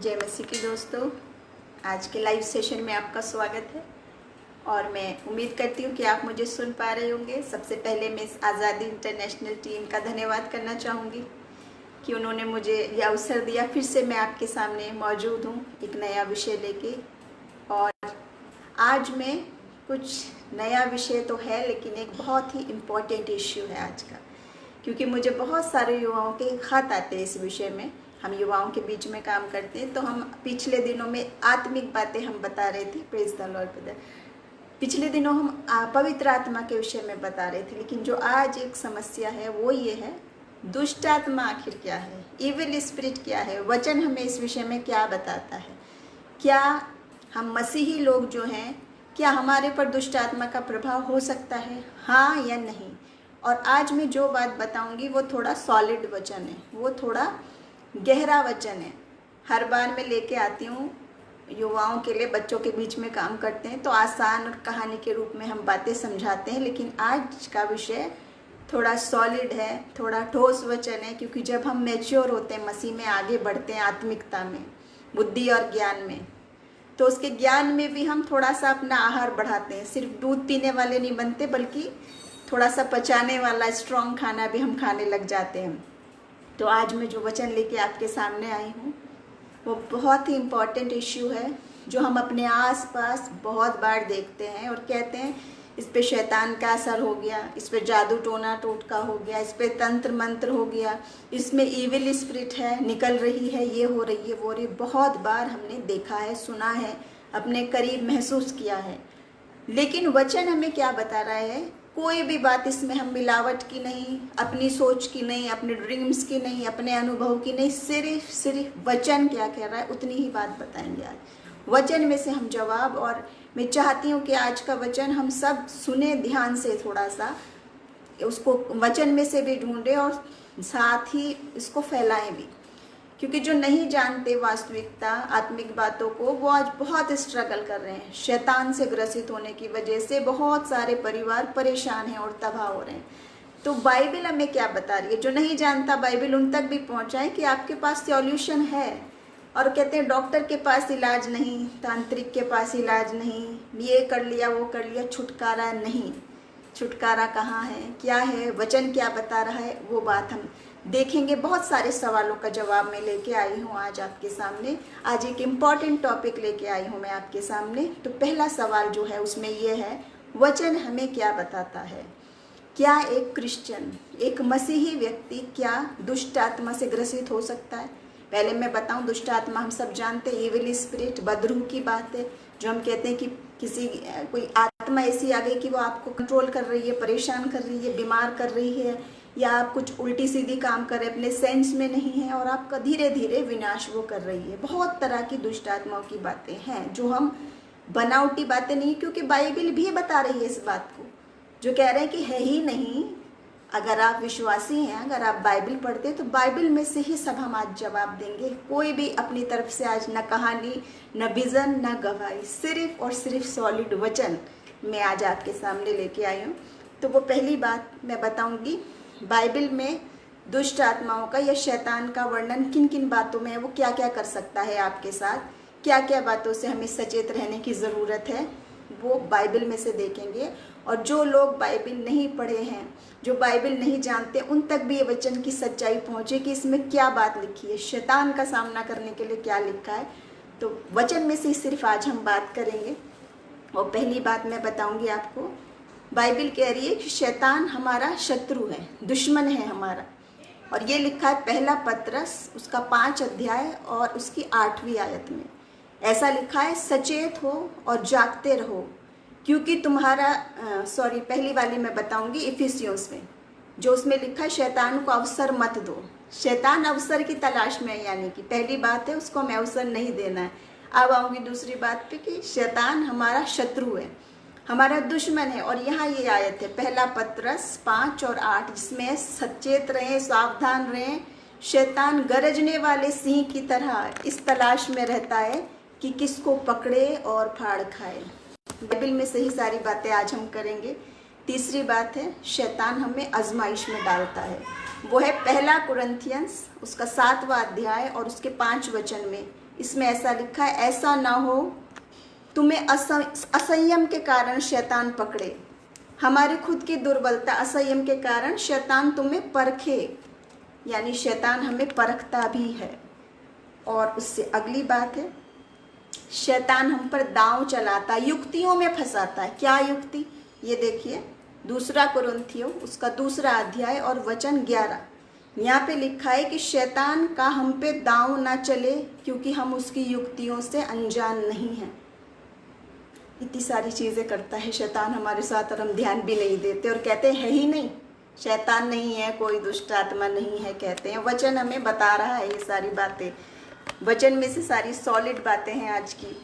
जय मसीह की दोस्तों, आज के लाइव सेशन में आपका स्वागत है और मैं उम्मीद करती हूँ कि आप मुझे सुन पा रहे होंगे। सबसे पहले मैं इस आज़ादी इंटरनेशनल टीम का धन्यवाद करना चाहूँगी कि उन्होंने मुझे यह अवसर दिया। फिर से मैं आपके सामने मौजूद हूँ एक नया विषय लेके। और आज मैं कुछ नया विषय तो है, लेकिन एक बहुत ही इम्पोर्टेंट इश्यू है आज का, क्योंकि मुझे बहुत सारे युवाओं के खत आते हैं इस विषय में। हम युवाओं के बीच में काम करते हैं, तो हम पिछले दिनों में आत्मिक बातें हम बता रहे थे। Praise the Lord. पिछले दिनों हम पवित्र आत्मा के विषय में बता रहे थे, लेकिन जो आज एक समस्या है वो ये है, दुष्ट आत्मा आखिर क्या है, इविल स्पिरिट क्या है। वचन हमें इस विषय में क्या बताता है। क्या हम मसीही लोग जो हैं, क्या हमारे पर दुष्ट आत्मा का प्रभाव हो सकता है, हाँ या नहीं। और आज मैं जो बात बताऊंगी वो थोड़ा सॉलिड वचन है, वो थोड़ा गहरा वचन है। हर बार मैं लेके आती हूँ युवाओं के लिए, बच्चों के बीच में काम करते हैं तो आसान और कहानी के रूप में हम बातें समझाते हैं, लेकिन आज का विषय थोड़ा सॉलिड है, थोड़ा ठोस वचन है। क्योंकि जब हम मैच्योर होते हैं, मसीह में आगे बढ़ते हैं, आत्मिकता में, बुद्धि और ज्ञान में, तो उसके ज्ञान में भी हम थोड़ा सा अपना आहार बढ़ाते हैं। सिर्फ दूध पीने वाले नहीं बनते, बल्कि थोड़ा सा पचाने वाला स्ट्रॉन्ग खाना भी हम खाने लग जाते हैं। तो आज मैं जो वचन लेके आपके सामने आई हूँ वो बहुत ही इम्पॉर्टेंट इश्यू है, जो हम अपने आसपास बहुत बार देखते हैं और कहते हैं इस पे शैतान का असर हो गया, इस पे जादू टोना टोटका हो गया, इस पे तंत्र मंत्र हो गया, इसमें इविल स्पिरिट है, निकल रही है, ये हो रही है, वो रही। बहुत बार हमने देखा है, सुना है, अपने करीब महसूस किया है। लेकिन वचन हमें क्या बता रहा है, कोई भी बात इसमें हम मिलावट की नहीं, अपनी सोच की नहीं, अपने ड्रीम्स की नहीं, अपने अनुभव की नहीं, सिर्फ वचन क्या कह रहा है उतनी ही बात बताएंगे आज। वचन में से हम जवाब, और मैं चाहती हूँ कि आज का वचन हम सब सुने ध्यान से, थोड़ा सा उसको वचन में से भी ढूंढें और साथ ही इसको फैलाएं भी। क्योंकि जो नहीं जानते वास्तविकता, आत्मिक बातों को, वो आज बहुत स्ट्रगल कर रहे हैं। शैतान से ग्रसित होने की वजह से बहुत सारे परिवार परेशान हैं और तबाह हो रहे हैं। तो बाइबल हमें क्या बता रही है, जो नहीं जानता बाइबल उन तक भी पहुंचाए कि आपके पास सॉल्यूशन है। और कहते हैं डॉक्टर के पास इलाज नहीं, तांत्रिक के पास इलाज नहीं, ये कर लिया वो कर लिया, छुटकारा नहीं। छुटकारा कहाँ है, क्या है, वचन क्या बता रहा है, वो बात हम देखेंगे। बहुत सारे सवालों का जवाब मैं लेके आई हूँ आज आपके सामने। आज एक इम्पॉर्टेंट टॉपिक लेके आई हूँ मैं आपके सामने। तो पहला सवाल जो है उसमें ये है, वचन हमें क्या बताता है। क्या एक क्रिश्चियन, एक मसीही व्यक्ति क्या दुष्ट आत्मा से ग्रसित हो सकता है। पहले मैं बताऊं, दुष्ट आत्मा हम सब जानते हैं, इविल स्पिरिट, बदरूह की बात है। जो हम कहते हैं कि कोई आत्मा ऐसी आ गई कि वो आपको कंट्रोल कर रही है, परेशान कर रही है, बीमार कर रही है, या आप कुछ उल्टी सीधी काम कर रहे हैं, अपने सेंस में नहीं है और आपका धीरे धीरे विनाश वो कर रही है। बहुत तरह की दुष्ट आत्माओं की बातें हैं, जो हम बनावटी बातें नहीं, क्योंकि बाइबल भी बता रही है इस बात को। जो कह रहे हैं कि है ही नहीं, अगर आप विश्वासी हैं, अगर आप बाइबल पढ़ते हैं, तो बाइबल में से ही सब हम आज जवाब देंगे। कोई भी अपनी तरफ से आज न कहानी, न विजन, न गवाही, सिर्फ और सिर्फ सॉलिड वचन मैं आज आपके सामने लेके आई हूँ। तो वो पहली बात मैं बताऊंगी, बाइबल में दुष्ट आत्माओं का या शैतान का वर्णन किन किन बातों में है, वो क्या क्या कर सकता है आपके साथ, क्या क्या बातों से हमें सचेत रहने की ज़रूरत है, वो बाइबल में से देखेंगे। और जो लोग बाइबल नहीं पढ़े हैं, जो बाइबल नहीं जानते, उन तक भी ये वचन की सच्चाई पहुँचे कि इसमें क्या बात लिखी है, शैतान का सामना करने के लिए क्या लिखा है। तो वचन में से सिर्फ आज हम बात करेंगे। और पहली बात मैं बताऊंगी आपको, बाइबल कह रही है कि शैतान हमारा शत्रु है, दुश्मन है हमारा। और ये लिखा है पहला पतरस उसका 5 अध्याय और उसकी 8वीं आयत में। ऐसा लिखा है, सचेत हो और जागते रहो, क्योंकि तुम्हारा पहली वाली मैं बताऊंगी इफिसियोंस में, जो उसमें लिखा है शैतान को अवसर मत दो। शैतान अवसर की तलाश में है, यानी कि पहली बात है उसको हमें अवसर नहीं देना है। अब आऊँगी दूसरी बात पे कि शैतान हमारा शत्रु है, हमारा दुश्मन है। और यहाँ ये आयत है पहला पतरस 5 और 8, जिसमें सचेत रहें, सावधान रहें, शैतान गरजने वाले सिंह की तरह इस तलाश में रहता है कि किसको पकड़े और फाड़ खाए। बाइबल में से ही सारी बातें आज हम करेंगे। तीसरी बात है, शैतान हमें आजमाइश में डालता है। वो है पहला कुरिन्थियंस उसका 7वां अध्याय और उसके 5 वचन में इसमें ऐसा लिखा है, ऐसा ना हो तुम्हें असंयम के कारण शैतान पकड़े। हमारी खुद की दुर्बलता, असंयम के कारण शैतान तुम्हें परखे, यानी शैतान हमें परखता भी है। और उससे अगली बात है, शैतान हम पर दांव चलाता है, युक्तियों में फंसाता है। क्या युक्ति? ये देखिए, 2 कुरिन्थियों उसका 2 अध्याय और वचन 11। यहाँ पे लिखा है कि शैतान का हम पे दांव ना चले, क्योंकि हम उसकी युक्तियों से अनजान नहीं हैं। इतनी सारी चीज़ें करता है शैतान हमारे साथ और हम ध्यान भी नहीं देते और कहते हैं ही नहीं, शैतान नहीं है, कोई दुष्ट आत्मा नहीं है कहते हैं। वचन हमें बता रहा है ये सारी बातें, वचन में से सारी सॉलिड बातें हैं आज की।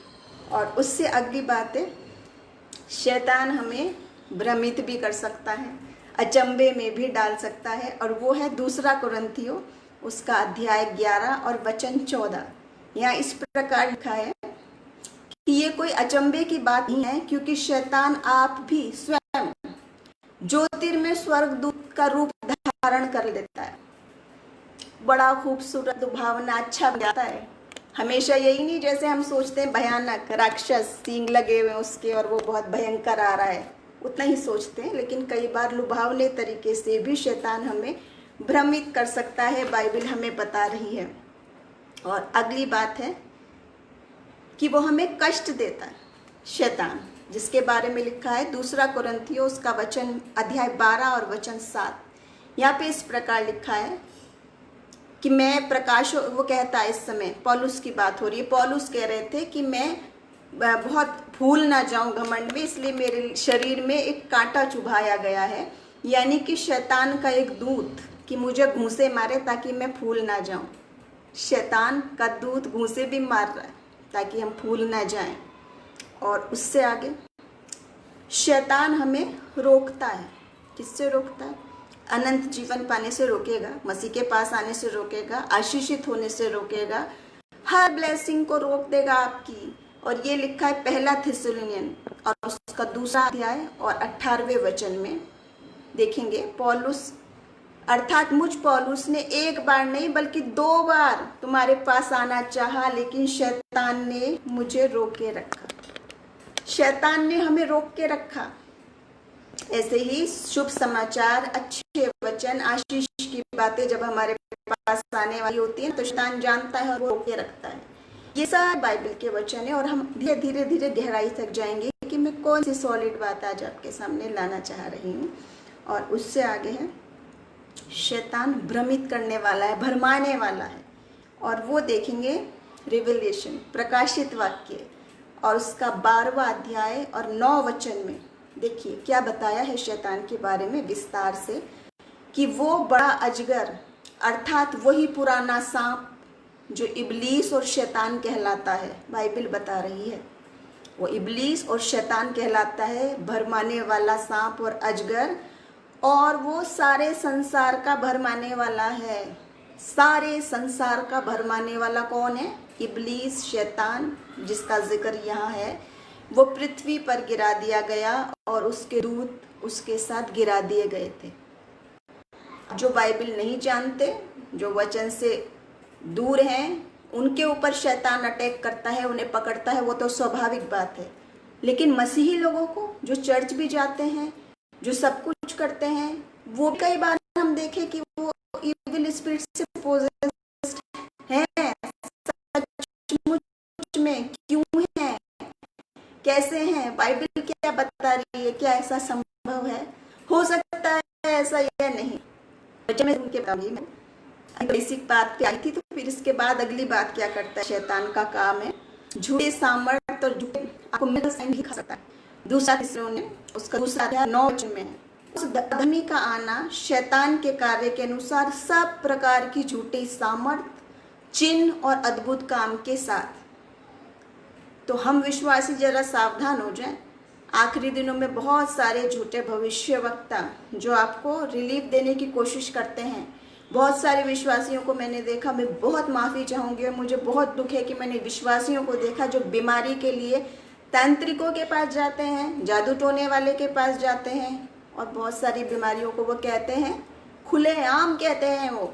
और उससे अगली बात है, शैतान हमें भ्रमित भी कर सकता है, अचंभे में भी डाल सकता है, और वो है 2 कुरिन्थियों उसका अध्याय 11 और वचन 14। यहाँ इस प्रकार लिखा है कि ये कोई अचंभे की बात नहीं है, क्योंकि शैतान आप भी स्वयं ज्योतिर्मय स्वर्गदूत का रूप धारण कर लेता है। बड़ा खूबसूरत, दुभावना, अच्छा बन जाता है। हमेशा यही नहीं जैसे हम सोचते हैं भयानक राक्षस सींग लगे हुए उसके और वो बहुत भयंकर आ रहा है, उतना ही सोचते हैं, लेकिन कई बार लुभावने तरीके से भी शैतान हमें भ्रमित कर सकता है, बाइबल हमें बता रही है। और अगली बात है कि वो हमें कष्ट देता है शैतान, जिसके बारे में लिखा है 2 कुरिन्थियों उसका वचन अध्याय 12 और वचन 7। यहाँ पे इस प्रकार लिखा है कि मैं प्रकाश, वो कहता है, इस समय पौलुस की बात हो रही है, पौलुस कह रहे थे कि मैं बहुत भूल ना जाऊं घमंड में, इसलिए मेरे शरीर में एक कांटा चुभाया गया है, यानी कि शैतान का एक दूत कि मुझे घूंसे मारे ताकि मैं फूल ना जाऊं। शैतान का दूत घूंसे भी मार रहा है ताकि हम फूल ना जाएं। और उससे आगे शैतान हमें रोकता है। किससे रोकता है? अनंत जीवन पाने से रोकेगा, मसीह के पास आने से रोकेगा, आशीषित होने से रोकेगा, हर ब्लेसिंग को रोक देगा आपकी। और ये लिखा है 1 थिस्सलुनीयन और उसका 2 अध्याय और 18वें वचन में देखेंगे। पौलुस अर्थात मुझ पौलुस ने एक बार नहीं बल्कि 2 बार तुम्हारे पास आना चाहा, लेकिन शैतान ने मुझे रोके रखा। शैतान ने हमें रोक के रखा। ऐसे ही शुभ समाचार, अच्छे वचन, आशीष की बातें जब हमारे पास आने वाली होती है तो शैतान जानता है और वो रोके रखता है। ये सारे बाइबल के वचन है और हम धीरे धीरे गहराई तक जाएंगे कि मैं कौन सी सॉलिड बात आज आपके सामने लाना चाह रही हूँ। और उससे आगे है, शैतान भ्रमित करने वाला है, भरमाने वाला है, और वो देखेंगे रिवलेशन, प्रकाशित वाक्य और उसका 12वां अध्याय और 9 वचन में। देखिए क्या बताया है शैतान के बारे में विस्तार से, कि वो बड़ा अजगर अर्थात वही पुराना सांप जो इब्लीस और शैतान कहलाता है, बाइबल बता रही है वो इब्लीस और शैतान कहलाता है, भरमाने वाला सांप और अजगर, और वो सारे संसार का भरमाने वाला है। सारे संसार का भरमाने वाला कौन है? इब्लीस, शैतान, जिसका जिक्र यहाँ है। वो पृथ्वी पर गिरा दिया गया और उसके दूत उसके साथ गिरा दिए गए थे। जो बाइबल नहीं जानते, जो वचन से दूर हैं, उनके ऊपर शैतान अटैक करता है, उन्हें पकड़ता है, वो तो स्वाभाविक बात है। लेकिन मसीही लोगों को जो चर्च भी जाते हैं, जो सब कुछ करते हैं, वो कई बार हम देखें कि वो इविल स्पिरिट से पोजेस्ड हैं। सचमुच में क्यों हैं, कैसे हैं, बाइबल क्या बता रही है, क्या ऐसा संभव है? हो सकता है ऐसा या नहीं, बच्चे में उनके बताऊंगी। बेसिक बात पे आई थी, तो फिर इसके बाद अगली बात क्या करता है शैतान का काम है झूठे सामर्थ और झूठे, आपको मिल साइन भी खा सकता है। 2 थिस्सलुनीयन उसका 2 अध्याय 9 वचन में है, उस अधर्मी का आना शैतान के कार्य के अनुसार सब प्रकार की झूठी सामर्थ, चिन्ह और अद्भुत काम के साथ। तो हम विश्वासी जरा सावधान हो जाएं। आखिरी दिनों में बहुत सारे झूठे भविष्यवक्ता जो आपको रिलीफ देने की कोशिश करते हैं। बहुत सारे विश्वासियों को मैंने देखा, मैं बहुत माफ़ी चाहूँगी और मुझे बहुत दुख है कि मैंने विश्वासियों को देखा जो बीमारी के लिए तांत्रिकों के पास जाते हैं, जादू टोने वाले के पास जाते हैं, और बहुत सारी बीमारियों को वो कहते हैं खुलेआम कहते हैं, वो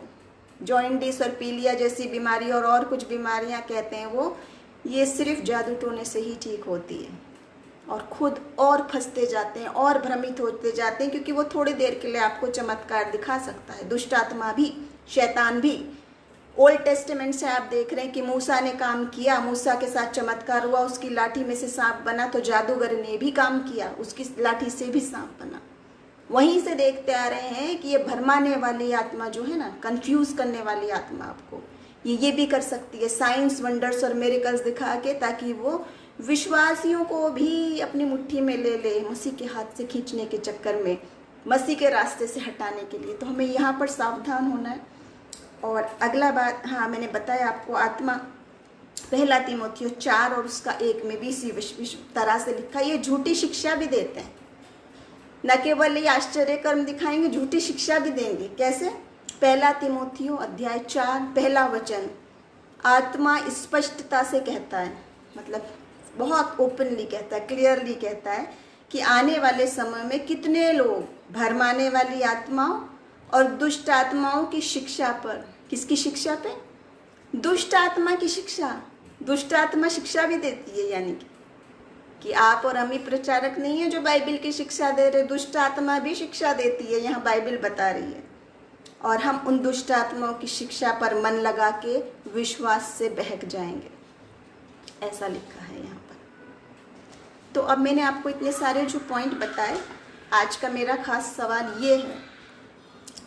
जॉइंटिस और पीलिया जैसी बीमारी और कुछ बीमारियां कहते हैं वो, ये सिर्फ जादू टोने से ही ठीक होती है। और खुद और फंसते जाते हैं और भ्रमित होते जाते हैं, क्योंकि वो थोड़ी देर के लिए आपको चमत्कार दिखा सकता है। दुष्ट आत्मा भी, शैतान भी। ओल्ड टेस्टामेंट से आप देख रहे हैं कि मूसा ने काम किया, मूसा के साथ चमत्कार हुआ, उसकी लाठी में से सांप बना, तो जादूगर ने भी काम किया, उसकी लाठी से भी सांप बना। वहीं से देखते आ रहे हैं कि ये भरमाने वाली आत्मा जो है ना, कंफ्यूज करने वाली आत्मा, आपको ये भी कर सकती है, साइंस वंडर्स और मिरेकल्स दिखा के, ताकि वो विश्वासियों को भी अपनी मुट्ठी में ले ले, मसीह के हाथ से खींचने के चक्कर में, मसीह के रास्ते से हटाने के लिए। तो हमें यहाँ पर सावधान होना है। और अगला बात, हाँ मैंने बताया आपको, आत्मा पहला तीमुथियो 4 और उसका 1 में भी इसी तरह से लिखा। ये झूठी शिक्षा भी देते हैं, न केवल ये आश्चर्य कर्म दिखाएंगे, झूठी शिक्षा भी देंगे। कैसे? पहला तीमुथियो अध्याय 4 पहला वचन आत्मा स्पष्टता से कहता है, मतलब बहुत ओपनली कहता है, क्लियरली कहता है कि आने वाले समय में कितने लोग भरमाने वाली आत्माओं और दुष्ट आत्माओं की शिक्षा पर, किसकी शिक्षा पे? दुष्ट आत्मा की शिक्षा। दुष्ट आत्मा शिक्षा भी देती है, यानी कि आप और हम ही प्रचारक नहीं है जो बाइबल की शिक्षा दे रहे, दुष्ट आत्मा भी शिक्षा देती है, यहाँ बाइबल बता रही है। और हम उन दुष्ट आत्माओं की शिक्षा पर मन लगा के विश्वास से बहक जाएंगे, ऐसा लिखा है यहाँ पर। तो अब मैंने आपको इतने सारे जो पॉइंट बताए, आज का मेरा खास सवाल ये है,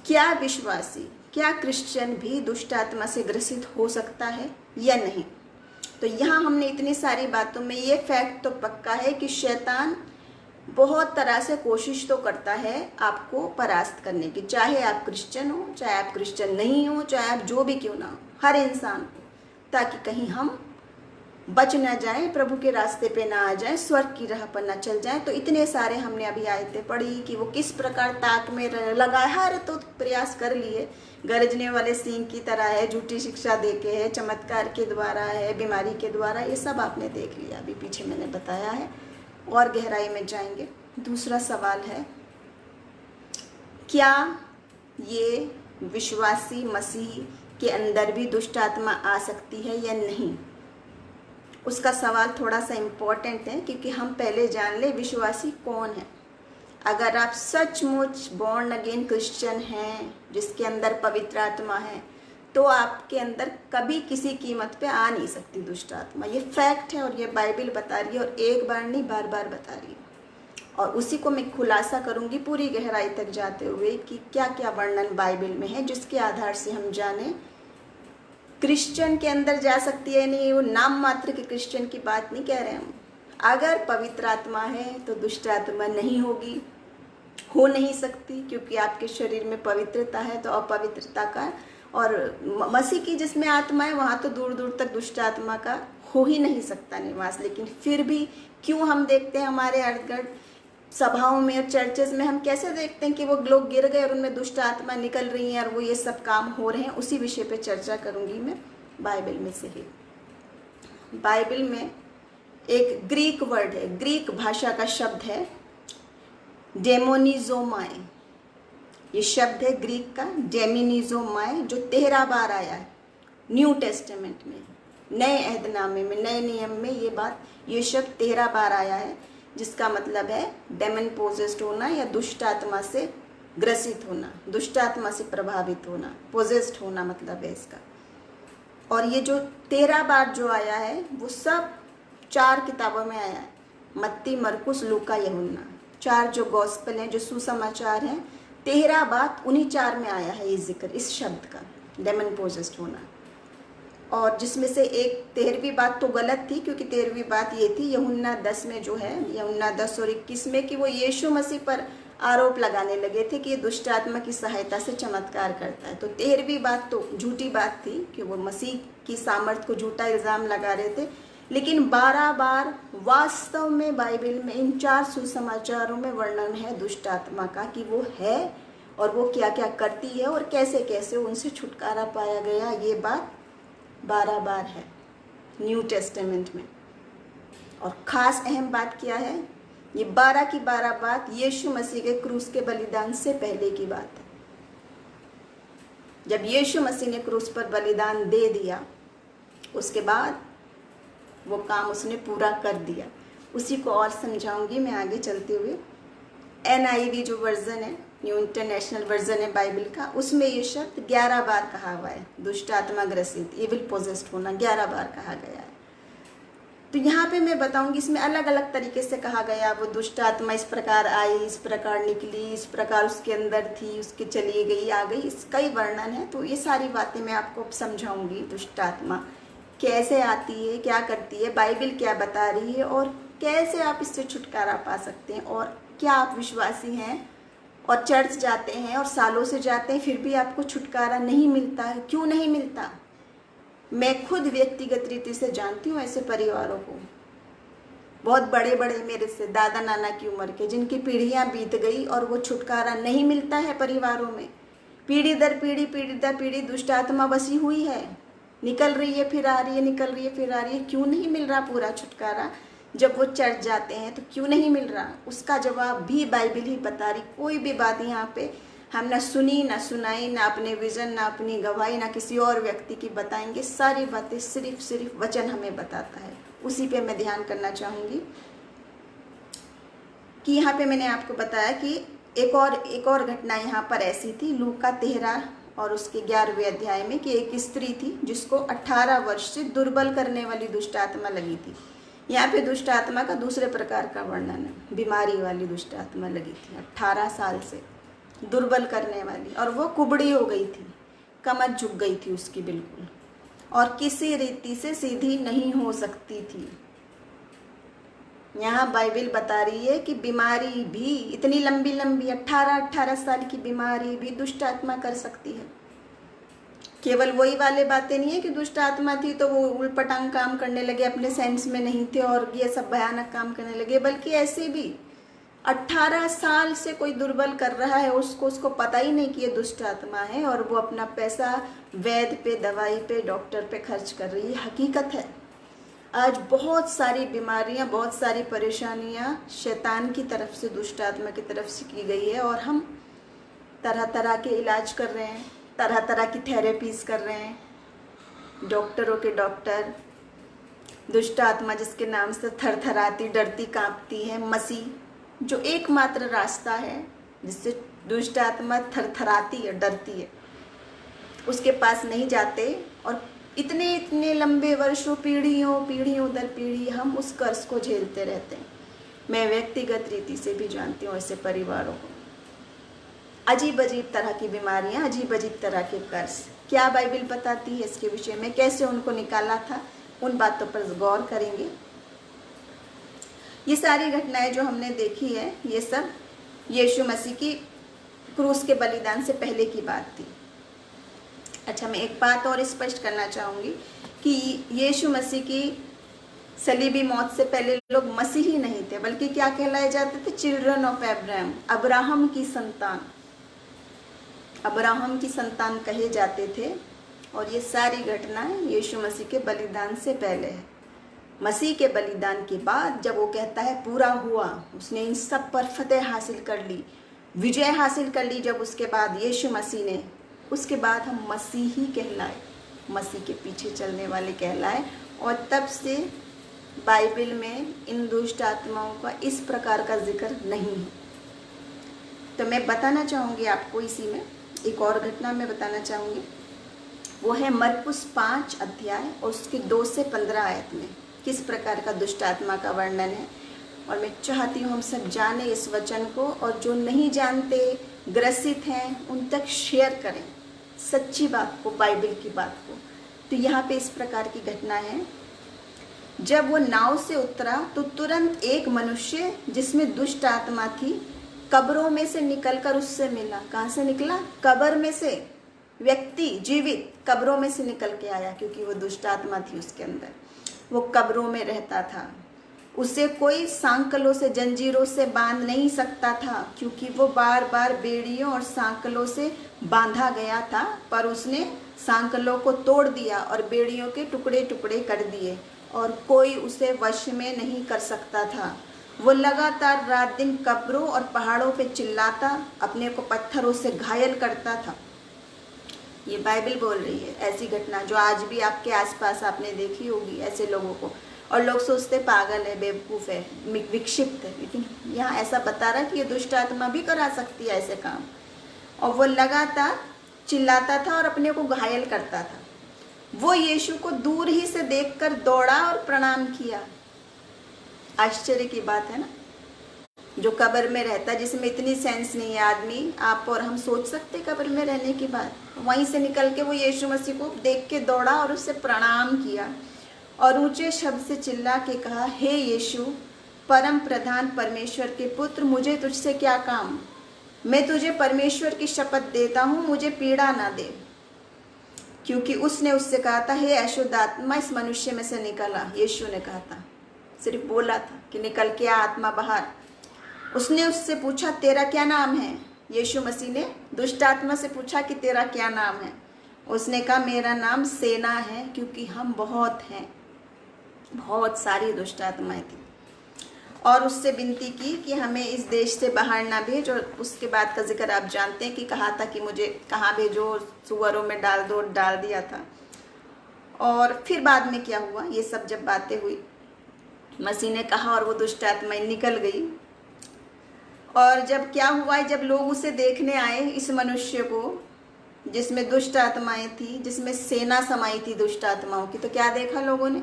क्या विश्वासी, क्या क्रिश्चियन भी दुष्ट आत्मा से ग्रसित हो सकता है या नहीं? तो यहाँ हमने इतनी सारी बातों में ये फैक्ट तो पक्का है कि शैतान बहुत तरह से कोशिश तो करता है आपको परास्त करने की, चाहे आप क्रिश्चियन हो, चाहे आप क्रिश्चियन नहीं हो, चाहे आप जो भी क्यों ना हो, हर इंसान को, ताकि कहीं हम बच ना जाए, प्रभु के रास्ते पे ना आ जाए, स्वर्ग की राह पर ना चल जाए। तो इतने सारे हमने अभी आयतें पढ़ी कि वो किस प्रकार ताक में लगा है, हर तो प्रयास कर लिए, गरजने वाले सिंह की तरह है, झूठी शिक्षा देके है, चमत्कार के द्वारा है, बीमारी के द्वारा, ये सब आपने देख लिया, अभी पीछे मैंने बताया है, और गहराई में जाएंगे। दूसरा सवाल है, क्या ये विश्वासी मसीह के अंदर भी दुष्ट आत्मा आ सकती है या नहीं? उसका सवाल थोड़ा सा इम्पोर्टेंट है, क्योंकि हम पहले जान ले विश्वासी कौन है। अगर आप सचमुच बॉर्न अगेन क्रिश्चियन हैं, जिसके अंदर पवित्र आत्मा है, तो आपके अंदर कभी किसी कीमत पे आ नहीं सकती दुष्ट आत्मा। ये फैक्ट है और ये बाइबल बता रही है, और एक बार नहीं बार बार बता रही है। और उसी को मैं खुलासा करूंगी पूरी गहराई तक जाते हुए कि क्या क्या वर्णन बाइबल में है, जिसके आधार से हम जाने क्रिश्चियन के अंदर जा सकती है नहीं। वो नाम मात्र के क्रिश्चियन की बात नहीं कह रहे हम। अगर पवित्र आत्मा है तो दुष्ट आत्मा नहीं होगी, हो नहीं सकती, क्योंकि आपके शरीर में पवित्रता है, तो अपवित्रता का और मसीह की जिसमें आत्मा है वहाँ तो दूर दूर तक दुष्ट आत्मा का हो ही नहीं सकता निवास। लेकिन फिर भी क्यों हम देखते हैं हमारे इर्द गिर्द सभाओं में और चर्चेज में, हम कैसे देखते हैं कि वो लोग गिर गए और उनमें दुष्ट आत्मा निकल रही है और वो ये सब काम हो रहे हैं, उसी विषय पे चर्चा करूंगी मैं बाइबल में से ही। बाइबल में एक ग्रीक वर्ड है, ग्रीक भाषा का शब्द है डेमोनिजोमाए। ये शब्द है ग्रीक का डेमोनिजोमाए, जो 13 बार आया है न्यू टेस्टामेंट में, नए अहदनामे में, नए नियम में। ये शब्द 13 बार आया है, जिसका मतलब है डेमन पोजेस्ड होना या दुष्ट आत्मा से ग्रसित होना, दुष्ट आत्मा से प्रभावित होना, पोजेस्ड होना मतलब है इसका। और ये जो 13 बार जो आया है वो सब 4 किताबों में आया है, मत्ती, मरकुस, लूका, यूहन्ना। 4 जो गॉस्पेल हैं, जो सुसमाचार हैं, 13 बार उन्हीं 4 में आया है ये जिक्र इस शब्द का, डेमन पोजेस्ड होना। और जिसमें से एक 13वीं बात तो गलत थी, क्योंकि 13वीं बात ये थी यूहन्ना 10 में जो है, यूहन्ना 10 और 21 में, कि वो यीशु मसीह पर आरोप लगाने लगे थे कि ये दुष्ट आत्मा की सहायता से चमत्कार करता है। तो 13वीं बात तो झूठी बात थी कि वो मसीह की सामर्थ को झूठा इल्ज़ाम लगा रहे थे। लेकिन 12 बार वास्तव में बाइबल में इन 4 सुसमाचारों में वर्णन है दुष्ट आत्मा का, कि वो है और वो क्या क्या करती है और कैसे कैसे उनसे छुटकारा पाया गया। ये बात 12 बार है न्यू टेस्टामेंट में। और ख़ास अहम बात क्या है, ये 12 की 12 बात यीशु मसीह के क्रूस के बलिदान से पहले की बात है। जब यीशु मसीह ने क्रूस पर बलिदान दे दिया, उसके बाद वो काम उसने पूरा कर दिया। उसी को और समझाऊंगी मैं आगे चलते हुए। NIV जो वर्जन है, न्यू इंटरनेशनल वर्जन है बाइबल का, उसमें ये शब्द 11 बार कहा हुआ है। दुष्ट आत्मा ग्रसित, एविल पोजेस्ड होना 11 बार कहा गया है। तो यहाँ पे मैं बताऊंगी इसमें अलग अलग तरीके से कहा गया। वो दुष्ट आत्मा इस प्रकार आई, इस प्रकार निकली, इस प्रकार उसके अंदर थी, उसके चली गई, आ गई, इस कई वर्णन है। तो ये सारी बातें मैं आपको समझाऊंगी। दुष्ट आत्मा कैसे आती है, क्या करती है, बाइबल क्या बता रही है, और कैसे आप इससे छुटकारा पा सकते हैं। और क्या आप विश्वासी हैं और चर्च जाते हैं और सालों से जाते हैं, फिर भी आपको छुटकारा नहीं मिलता है? क्यों नहीं मिलता? मैं खुद व्यक्तिगत रीति से जानती हूँ ऐसे परिवारों को, बहुत बड़े बड़े मेरे से दादा नाना की उम्र के, जिनकी पीढ़ियां बीत गई और वो छुटकारा नहीं मिलता है परिवारों में। पीढ़ी दर पीढ़ी दुष्ट आत्मा बसी हुई है, निकल रही है फिर आ रही है, निकल रही है फिर आ रही है। क्यों नहीं मिल रहा पूरा छुटकारा? जब वो चर्च जाते हैं तो क्यों नहीं मिल रहा? उसका जवाब भी बाइबल ही बता रही। कोई भी बात यहाँ पे हम ना सुनी, ना सुनाई, ना अपने विजन, ना अपनी गवाही, ना किसी और व्यक्ति की बताएंगे। सारी बातें सिर्फ वचन हमें बताता है। उसी पे मैं ध्यान करना चाहूँगी कि यहाँ पे मैंने आपको बताया कि एक और घटना यहाँ पर ऐसी थी, लूका 13 और उसके 11वें अध्याय में, कि एक स्त्री थी जिसको 18 वर्ष से दुर्बल करने वाली दुष्ट आत्मा लगी थी। यहाँ पे दुष्ट आत्मा का दूसरे प्रकार का वर्णन है। बीमारी वाली दुष्ट आत्मा लगी थी 18 साल से, दुर्बल करने वाली, और वो कुबड़ी हो गई थी, कमर झुक गई थी उसकी बिल्कुल, और किसी रीति से सीधी नहीं हो सकती थी। यहाँ बाइबल बता रही है कि बीमारी भी, इतनी लंबी 18 साल की बीमारी भी दुष्ट आत्मा कर सकती है। केवल वही वाले बातें नहीं है कि दुष्ट आत्मा थी तो वो उलपटांग काम करने लगे, अपने सेंस में नहीं थे और ये सब भयानक काम करने लगे, बल्कि ऐसे भी 18 साल से कोई दुर्बल कर रहा है, उसको पता ही नहीं कि ये दुष्ट आत्मा है, और वो अपना पैसा वैद्य पे, दवाई पे, डॉक्टर पे खर्च कर रही है। हकीकत है, आज बहुत सारी बीमारियां, बहुत सारी परेशानियां शैतान की तरफ से, दुष्ट आत्मा की तरफ से की गई है, और हम तरह तरह के इलाज कर रहे हैं, तरह तरह की थेरेपीज कर रहे हैं। डॉक्टरों के डॉक्टर, दुष्ट आत्मा जिसके नाम से थरथराती, डरती, कांपती है, मसीह जो एकमात्र रास्ता है जिससे दुष्ट आत्मा थरथराती है, डरती है, उसके पास नहीं जाते, और इतने लंबे वर्षों, पीढ़ियों दर पीढ़ी हम उस कर्ज को झेलते रहते हैं। मैं व्यक्तिगत रीति से भी जानती हूँ ऐसे परिवारों को। अजीब अजीब तरह की बीमारियां, अजीब अजीब तरह के कर्ज। क्या बाइबल बताती है इसके विषय में, कैसे उनको निकाला था, उन बातों पर गौर करेंगे। ये सारी घटनाएं जो हमने देखी है, ये सब यीशु मसीह की क्रूस के बलिदान से पहले की बात थी। अच्छा, मैं एक बात और स्पष्ट करना चाहूँगी कि यीशु मसीह की सलीबी मौत से पहले लोग मसीही नहीं थे, बल्कि क्या कहलाए जाते थे? चिल्ड्रन ऑफ अब्राहम, अब्राहम की संतान, अब्राहम की संतान कहे जाते थे। और ये सारी घटनाएं यीशु मसीह के बलिदान से पहले है। मसीह के बलिदान के बाद जब वो कहता है पूरा हुआ, उसने इन सब पर फतेह हासिल कर ली, विजय हासिल कर ली, जब उसके बाद यीशु मसीह ने, उसके बाद हम मसीही कहलाए, मसीह के पीछे चलने वाले कहलाए। और तब से बाइबल में इन दुष्ट आत्माओं का इस प्रकार का जिक्र नहीं है। तो मैं बताना चाहूँगी आपको, इसी में एक और घटना मैं बताना चाहूँगी, वो है मरकुस 5 अध्याय और उसके 2 से 15 आयत में किस प्रकार का दुष्ट आत्मा का वर्णन है। और मैं चाहती हूँ हम सब जाने इस वचन को, और जो नहीं जानते, ग्रसित हैं, उन तक शेयर करें सच्ची बात को, बाइबल की बात को। तो यहाँ पे इस प्रकार की घटना है। जब वो नाव से उतरा तो तुरंत एक मनुष्य जिसमें दुष्ट आत्मा थी कब्रों में से निकलकर उससे मिला। कहाँ से निकला? कब्र में से। व्यक्ति जीवित कब्रों में से निकल के आया, क्योंकि वो दुष्ट आत्मा थी उसके अंदर, वो कब्रों में रहता था। उसे कोई सांकलों से, जंजीरों से बांध नहीं सकता था, क्योंकि वो बार बार बेड़ियों और सांकलों से बांधा गया था। पर उसने सांकलों को तोड़ दिया और बेड़ियों के टुकड़े टुकड़े कर दिए, और कोई उसे वश में नहीं कर सकता था। वो लगातार रात दिन कब्रों और पहाड़ों पे चिल्लाता, अपने को पत्थरों से घायल करता था। ये बाइबल बोल रही है। ऐसी घटना जो आज भी आपके आसपास आपने देखी होगी, ऐसे लोगों को, और लोग सोचते पागल है, बेवकूफ़ है, विक्षिप्त है, लेकिन यहाँ ऐसा बता रहा है कि ये दुष्ट आत्मा भी करा सकती है ऐसे काम। और वो लगातार चिल्लाता था और अपने को घायल करता था। वो यीशु को दूर ही से देखकर दौड़ा और प्रणाम किया। आश्चर्य की बात है ना। जो कब्र में रहता, जिसमें इतनी सेंस नहीं है, आदमी आप और हम सोच सकते कब्र में रहने की बात, वहीं से निकल के वो यीशु मसीह को देख के दौड़ा और उससे प्रणाम किया और ऊंचे शब्द से चिल्ला के कहा, हे यीशु, परम प्रधान परमेश्वर के पुत्र, मुझे तुझसे क्या काम? मैं तुझे परमेश्वर की शपथ देता हूँ, मुझे पीड़ा ना दे। क्योंकि उसने उससे कहा था, हे अशुद्ध आत्मा, इस मनुष्य में से निकला। यीशु ने कहा था, सिर्फ बोला था कि निकल के आ आत्मा बाहर। उसने उससे पूछा, तेरा क्या नाम है? यीशु मसीह ने दुष्ट आत्मा से पूछा कि तेरा क्या नाम है? उसने कहा, मेरा नाम सेना है, क्योंकि हम बहुत हैं। बहुत सारी दुष्ट आत्माएं थी और उससे विनती की कि हमें इस देश से बाहर ना भेज। और उसके बाद का जिक्र आप जानते हैं कि कहा था कि मुझे कहाँ भेजो, सुअरों में डाल दो, डाल दिया था। और फिर बाद में क्या हुआ, ये सब जब बातें हुई, मसीह ने कहा और वो दुष्ट आत्माएं निकल गई। और जब क्या हुआ, जब लोग उसे देखने आए, इस मनुष्य को जिसमें दुष्ट आत्माएं थी, जिसमें सेना समाई थी दुष्ट आत्माओं की, तो क्या देखा लोगों ने?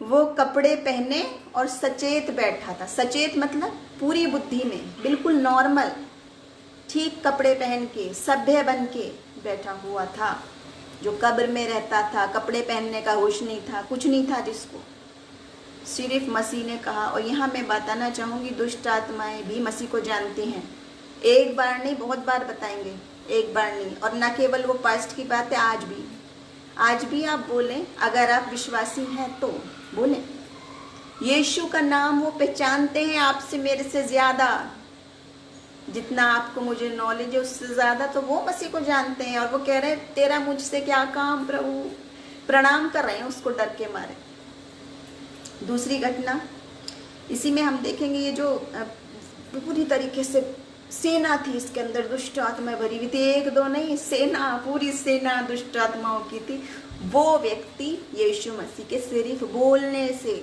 वो कपड़े पहने और सचेत बैठा था। सचेत मतलब पूरी बुद्धि में, बिल्कुल नॉर्मल, ठीक कपड़े पहन के, सभ्य बन के बैठा हुआ था। जो कब्र में रहता था, कपड़े पहनने का होश नहीं था, कुछ नहीं था जिसको, सिर्फ मसीह ने कहा। और यहाँ मैं बताना चाहूँगी, दुष्ट आत्माएं भी मसीह को जानती हैं। एक बार नहीं, बहुत बार बताएंगे, एक बार नहीं। और न केवल वो पास्ट की बात है, आज भी आप बोलें, अगर आप विश्वासी हैं तो बोलें, यीशु का नाम वो पहचानते हैं आपसे, मेरे से ज़्यादा, जितना आपको मुझे नॉलेज है उससे ज़्यादा तो वो मसीह को जानते हैं। और वो कह रहे हैं, तेरा मुझसे क्या काम प्रभु, प्रणाम कर रहे हैं उसको डर के मारे। दूसरी घटना इसी में हम देखेंगे, ये जो पूरी तरीके से सेना थी, इसके अंदर दुष्ट आत्माएं भरी हुई थी, एक दो नहीं, सेना, पूरी सेना दुष्ट आत्माओं की थी। वो व्यक्ति यीशु मसीह के सिर्फ बोलने से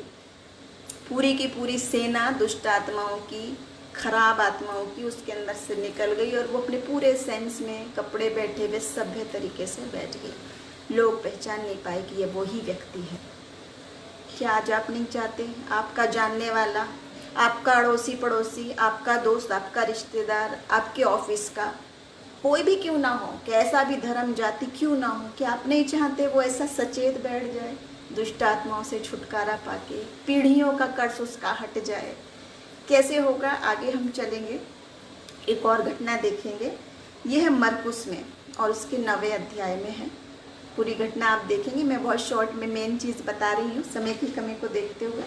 पूरी की पूरी सेना दुष्ट आत्माओं की, खराब आत्माओं की उसके अंदर से निकल गई और वो अपने पूरे सेंस में कपड़े बैठे हुए सभ्य तरीके से बैठ गई। लोग पहचान नहीं पाए कि ये वो ही व्यक्ति है। क्या आज आप नहीं चाहते आपका जानने वाला, आपका अड़ोसी पड़ोसी, आपका दोस्त, आपका रिश्तेदार, आपके ऑफिस का कोई भी क्यों ना हो, कैसा भी धर्म जाति क्यों ना हो, कि आप नहीं चाहते वो ऐसा सचेत बैठ जाए, दुष्ट आत्माओं से छुटकारा पाके, पीढ़ियों का कर्ज उसका हट जाए? कैसे होगा, आगे हम चलेंगे, एक और घटना देखेंगे। यह है मरकुस में और उसके 9वें अध्याय में है। पूरी घटना आप देखेंगे, मैं बहुत शॉर्ट में मेन चीज़ बता रही हूँ समय की कमी को देखते हुए।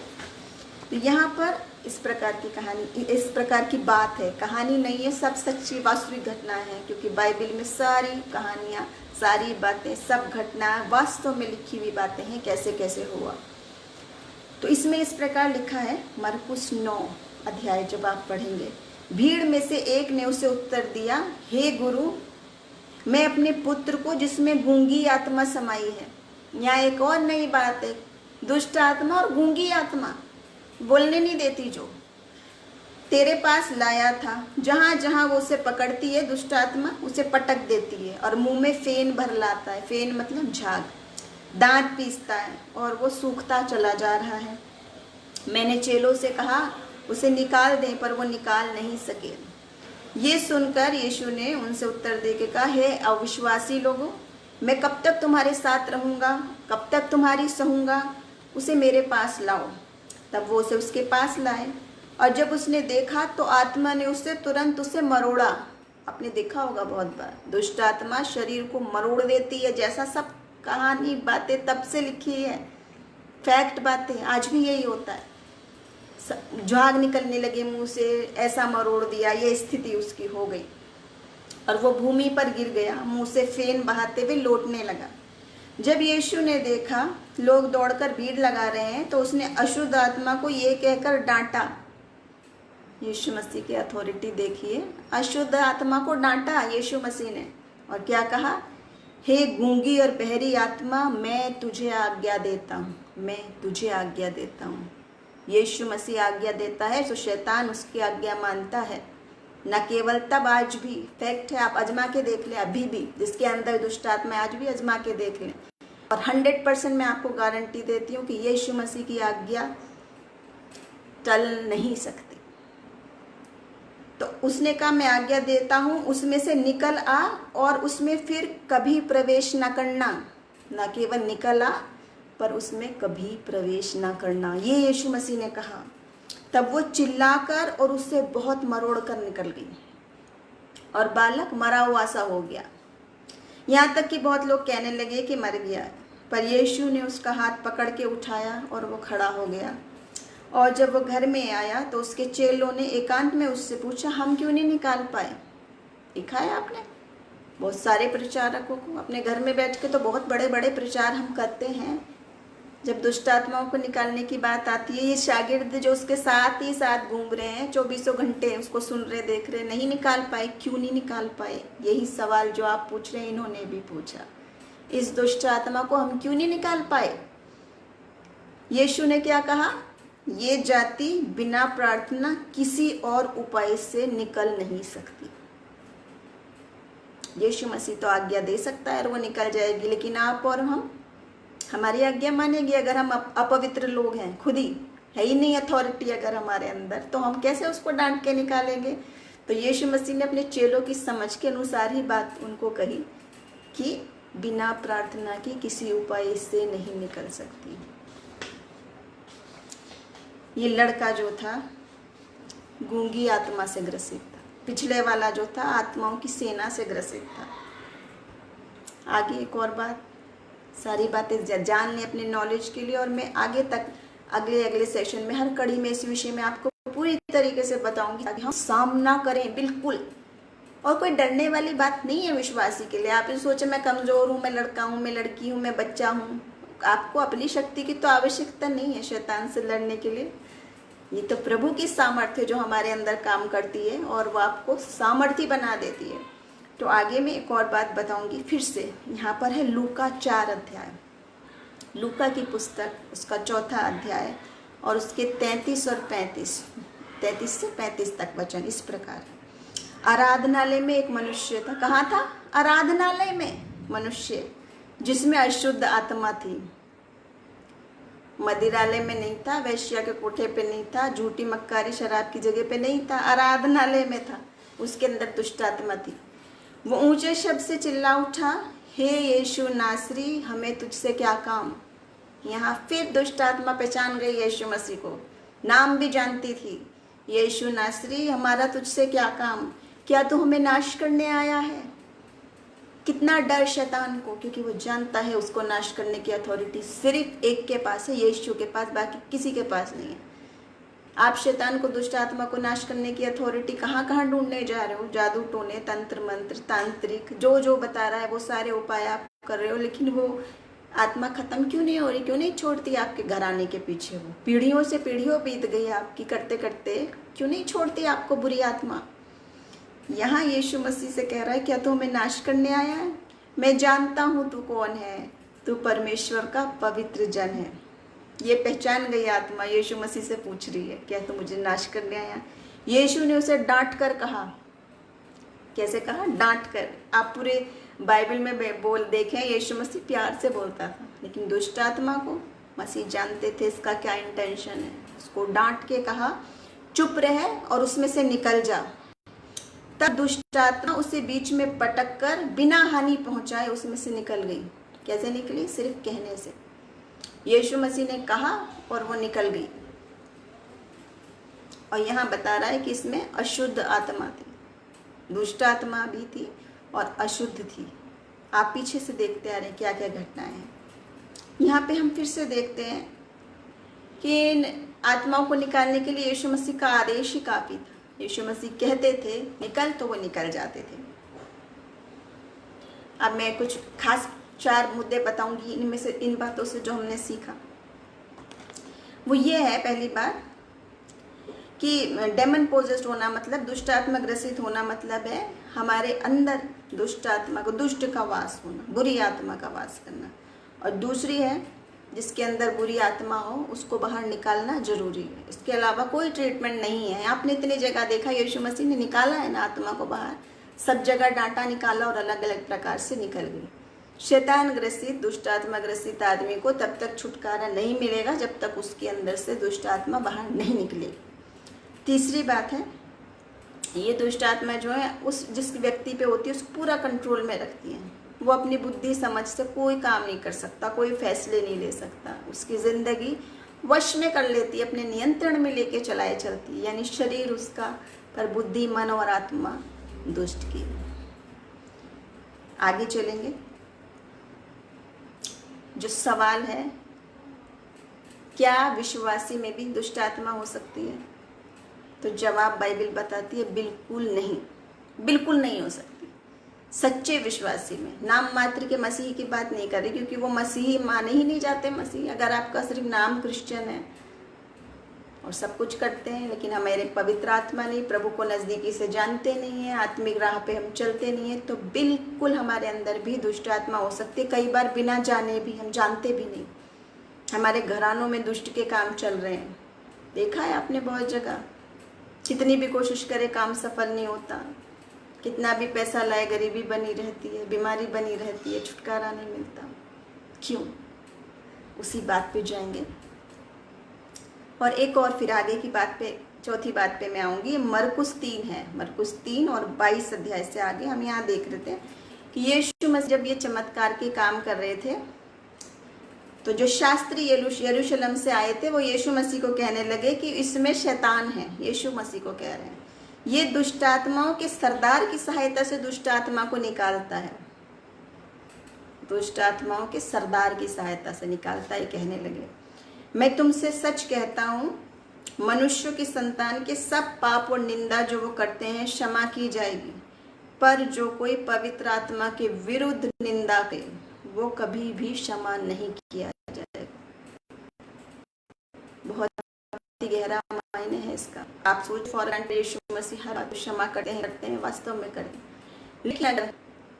तो यहाँ पर इस प्रकार की कहानी, इस प्रकार की बात है, कहानी नहीं है, सब सच्ची वास्तविक घटना है, क्योंकि बाइबल में सारी कहानियाँ, सारी बातें, सब घटना वास्तव में लिखी हुई बातें हैं, कैसे कैसे हुआ। तो इसमें इस प्रकार लिखा है, मरकुस 9 अध्याय जब आप पढ़ेंगे, भीड़ में से एक ने उसे उत्तर दिया, हे गुरु, मैं अपने पुत्र को जिसमें गूंगी आत्मा समाई है। यहाँ एक और नई बात है, दुष्ट आत्मा और गूंगी आत्मा, बोलने नहीं देती, जो तेरे पास लाया था। जहाँ जहाँ वो उसे पकड़ती है दुष्ट आत्मा, उसे पटक देती है और मुंह में फेन भर लाता है। फेन मतलब झाग, दांत पीसता है और वो सूखता चला जा रहा है। मैंने चेलों से कहा उसे निकाल दें, पर वो निकाल नहीं सके। ये सुनकर यीशु ने उनसे उत्तर देके कहा, हे अविश्वासी लोगों, मैं कब तक तुम्हारे साथ रहूँगा, कब तक तुम्हारी सहूँगा? उसे मेरे पास लाओ। तब वो उसे उसके पास लाए और जब उसने देखा तो आत्मा ने उसे तुरंत उसे मरोड़ा। आपने देखा होगा बहुत बार, दुष्ट आत्मा शरीर को मरोड़ देती है, जैसा सब कहानी बातें तब से लिखी है, फैक्ट बातें, आज भी यही होता है। झाग निकलने लगे मुंह से, ऐसा मरोड़ दिया, ये स्थिति उसकी हो गई और वो भूमि पर गिर गया, मुंह से फेन बहाते हुए लौटने लगा। जब यीशु ने देखा लोग दौड़कर भीड़ लगा रहे हैं, तो उसने अशुद्ध आत्मा को ये कहकर डांटा। यीशु मसीह की अथॉरिटी देखिए, अशुद्ध आत्मा को डांटा यीशु मसीह ने और क्या कहा, हे गूंगी और बहरी आत्मा, मैं तुझे आज्ञा देता हूँ, मैं तुझे आज्ञा देता हूँ। यीशु मसीह आज्ञा देता है तो शैतान उसकी आज्ञा मानता है। न केवल तब, आज भी फैक्ट है, आप आजमा के देख लें, अभी भी जिसके अंदर दुष्ट आत्मा है आज भी आजमा के देख लें, और 100% मैं आपको गारंटी देती हूँ कि यीशु मसीह की आज्ञा टल नहीं सकती। तो उसने कहा मैं आज्ञा देता हूँ, उसमें से निकल आ और उसमें फिर कभी प्रवेश न करना। न केवल निकल आ पर उसमें कभी प्रवेश न करना, ये यीशु मसीह ने कहा। तब वो चिल्लाकर और उससे बहुत मरोड़ कर निकल गई और बालक मरा हुआ सा हो गया। यहाँ तक कि बहुत लोग कहने लगे कि मर गया, पर यीशु ने उसका हाथ पकड़ के उठाया और वो खड़ा हो गया। और जब वो घर में आया तो उसके चेलों ने एकांत में उससे पूछा, हम क्यों नहीं निकाल पाए? देखा है आपने, बहुत सारे प्रचारकों को अपने घर में बैठ के तो बहुत बड़े बड़े प्रचार हम करते हैं, जब दुष्ट आत्माओं को निकालने की बात आती है, ये शागिर्द जो उसके साथ ही साथ घूम रहे हैं, 24 घंटे उसको सुन रहे, देख रहे, नहीं निकाल पाए। क्यों नहीं निकाल पाए? यही सवाल जो आप पूछ रहे हैं इन्होंने भी पूछा, इस दुष्ट आत्मा को हम क्यों नहीं निकाल पाए? यीशु ने क्या कहा? ये जाति बिना प्रार्थना किसी और उपाय से निकल नहीं सकती। यीशु मसीह तो आज्ञा दे सकता है और वो निकल जाएगी, लेकिन आप और हम, हमारी आज्ञा मानेंगे? अगर हम अपवित्र लोग हैं, खुद ही है ही नहीं अथॉरिटी अगर हमारे अंदर, तो हम कैसे उसको डांट के निकालेंगे? तो यीशु मसीह ने अपने चेलों की समझ के अनुसार ही बात उनको कही कि बिना प्रार्थना की किसी उपाय से नहीं निकल सकती। ये लड़का जो था गूंगी आत्मा से ग्रसित था, पिछले वाला जो था आत्माओं की सेना से ग्रसित था। आगे एक और बात, सारी बातें जान लें अपने नॉलेज के लिए, और मैं आगे तक अगले सेशन में हर कड़ी में इस विषय में आपको पूरी तरीके से बताऊंगी ताकि हम सामना करें बिल्कुल। और कोई डरने वाली बात नहीं है विश्वासी के लिए। आप ये सोचे मैं कमजोर हूँ, मैं लड़का हूँ, मैं लड़की हूँ, मैं बच्चा हूँ। आपको अपनी शक्ति की तो आवश्यकता नहीं है शैतान से लड़ने के लिए। ये तो प्रभु की सामर्थ्य जो हमारे अंदर काम करती है और वो आपको सामर्थ्य बना देती है। तो आगे मैं एक और बात बताऊंगी फिर से। यहाँ पर है लूका 4 अध्याय, लूका की पुस्तक, उसका 4था अध्याय और उसके 33 और 33 से 35 तक वचन इस प्रकार है। आराधनालय में एक मनुष्य था। कहाँ था? आराधनालय में मनुष्य, जिसमें अशुद्ध आत्मा थी। मदिरालय में नहीं था, वैश्या के कोठे पे नहीं था, झूठी मक्कारी शराब की जगह पे नहीं था, आराधनालय में था। उसके अंदर दुष्ट आत्मा थी। वो ऊंचे शब्द से चिल्ला उठा, हे यीशु नासरी, हमें तुझसे क्या काम? यहाँ फिर दुष्ट आत्मा पहचान गई यीशु मसीह को, नाम भी जानती थी। यीशु नासरी, हमारा तुझसे क्या काम? क्या तू हमें नाश करने आया है? कितना डर शैतान को, क्योंकि वो जानता है उसको नाश करने की अथॉरिटी सिर्फ एक के पास है, यीशु के पास, बाकी किसी के पास नहीं है। आप शैतान को, दुष्ट आत्मा को नाश करने की अथॉरिटी कहाँ कहाँ ढूंढने जा रहे हो? जादू टोने, तंत्र मंत्र, तांत्रिक, जो बता रहा है वो सारे उपाय आप कर रहे हो, लेकिन वो आत्मा खत्म क्यों नहीं हो रही? क्यों नहीं छोड़ती आपके घर आने के पीछे? वो पीढ़ियों से पीढ़ियों बीत गई आपकी करते करते, क्यों नहीं छोड़ती आपको बुरी आत्मा? यहाँ यीशु मसीह से कह रहा है, क्या तू हमें नाश करने आया है? मैं जानता हूँ तू कौन है, तू परमेश्वर का पवित्र जन है। ये पहचान गई आत्मा, यीशु मसीह से पूछ रही है, क्या तू मुझे नाश करने आया? यीशु ने उसे डांट कर कहा। कैसे कहा? डांट कर। आप पूरे बाइबल में बोल देखें, यीशु मसीह प्यार से बोलता था, लेकिन दुष्ट आत्मा को मसीह जानते थे इसका क्या इंटेंशन है। उसको डांट के कहा, चुप रहे और उसमें से निकल जा। तब दुष्ट आत्मा उसे बीच में पटक कर बिना हानि पहुंचाए उसमें से निकल गई। कैसे निकली? सिर्फ कहने से। यीशु मसीह ने कहा और वो निकल गई। और यहाँ बता रहा है कि इसमें अशुद्ध आत्मा थी, दुष्ट आत्मा भी थी और अशुद्ध थी। आप पीछे से देखते आ रहे हैं क्या क्या घटनाएं हैं। यहाँ पे हम फिर से देखते हैं कि इन आत्माओं को निकालने के लिए यीशु मसीह का आदेश ही काफी था। यीशु मसीह कहते थे निकल, तो वो निकल जाते थे। अब मैं कुछ खास 4 मुद्दे बताऊंगी इनमें से, इन बातों से जो हमने सीखा वो ये है। पहली बात कि डेमन पोजेस्ड होना मतलब दुष्ट आत्मा ग्रसित होना मतलब है हमारे अंदर दुष्ट आत्मा को, दुष्ट का वास होना, बुरी आत्मा का वास करना। और दूसरी है जिसके अंदर बुरी आत्मा हो उसको बाहर निकालना जरूरी है। इसके अलावा कोई ट्रीटमेंट नहीं है। आपने इतनी जगह देखा यीशु मसीह ने निकाला है ना आत्मा को बाहर, सब जगह डांटा, निकाला और अलग अलग प्रकार से निकल गई। शैतान ग्रसित, दुष्ट आत्मा ग्रसित आदमी को तब तक छुटकारा नहीं मिलेगा जब तक उसके अंदर से दुष्ट आत्मा बाहर नहीं निकलेगी। तीसरी बात है, ये दुष्ट आत्मा जो है उस जिस व्यक्ति पे होती है उसको पूरा कंट्रोल में रखती है। वो अपनी बुद्धि समझ से कोई काम नहीं कर सकता, कोई फैसले नहीं ले सकता, उसकी ज़िंदगी वश में कर लेती है, अपने नियंत्रण में लेके चलाए चलती है। यानी शरीर उसका, पर बुद्धि, मन और आत्मा दुष्ट की। आगे चलेंगे। जो सवाल है, क्या विश्वासी में भी दुष्ट आत्मा हो सकती है? तो जवाब बाइबल बताती है बिल्कुल नहीं, बिल्कुल नहीं हो सकती। सच्चे विश्वासी में, नाम मात्र के मसीही की बात नहीं कर रही, क्योंकि वो मसीही माने ही नहीं जाते। मसीही अगर आपका सिर्फ नाम क्रिश्चियन है और सब कुछ करते हैं, लेकिन हमारे पवित्र आत्मा नहीं, प्रभु को नज़दीकी से जानते नहीं है, आत्मिक राह पे हम चलते नहीं है, तो बिल्कुल हमारे अंदर भी दुष्ट आत्मा हो सकती है। कई बार बिना जाने भी, हम जानते भी नहीं, हमारे घरानों में दुष्ट के काम चल रहे हैं। देखा है आपने बहुत जगह। कितनी भी कोशिश करे काम सफल नहीं होता, कितना भी पैसा लाए गरीबी बनी रहती है, बीमारी बनी रहती है, छुटकारा नहीं मिलता। क्यों? उसी बात पे जाएंगे। और एक और फिर आगे की बात पे, चौथी बात पे मैं आऊँगी। मरकुस 3 है, मरकुस 3 और 22 अध्याय से आगे हम यहाँ देख रहे थे कि यीशु मसीह जब ये चमत्कार के काम कर रहे थे तो जो शास्त्री यरूशलेम से आए थे वो यीशु मसीह को कहने लगे कि इसमें शैतान है। यीशु मसीह को कह रहे हैं ये दुष्ट आत्माओं के सरदार की सहायता से दुष्ट आत्मा को निकालता है, दुष्ट आत्माओं के सरदार की सहायता से निकालता है। कहने लगे मैं तुमसे सच कहता हूँ, मनुष्य की संतान के सब पाप और निंदा जो वो करते हैं क्षमा की जाएगी, पर जो कोई पवित्र आत्मा के विरुद्ध निंदा करे वो कभी भी क्षमा नहीं किया जाएगा। बहुत गहरा मायने है इसका। आप सोच फॉरन यीशु मसीह हर बात क्षमा करते हैं, वास्तव में करते हैं, लेकिन अगर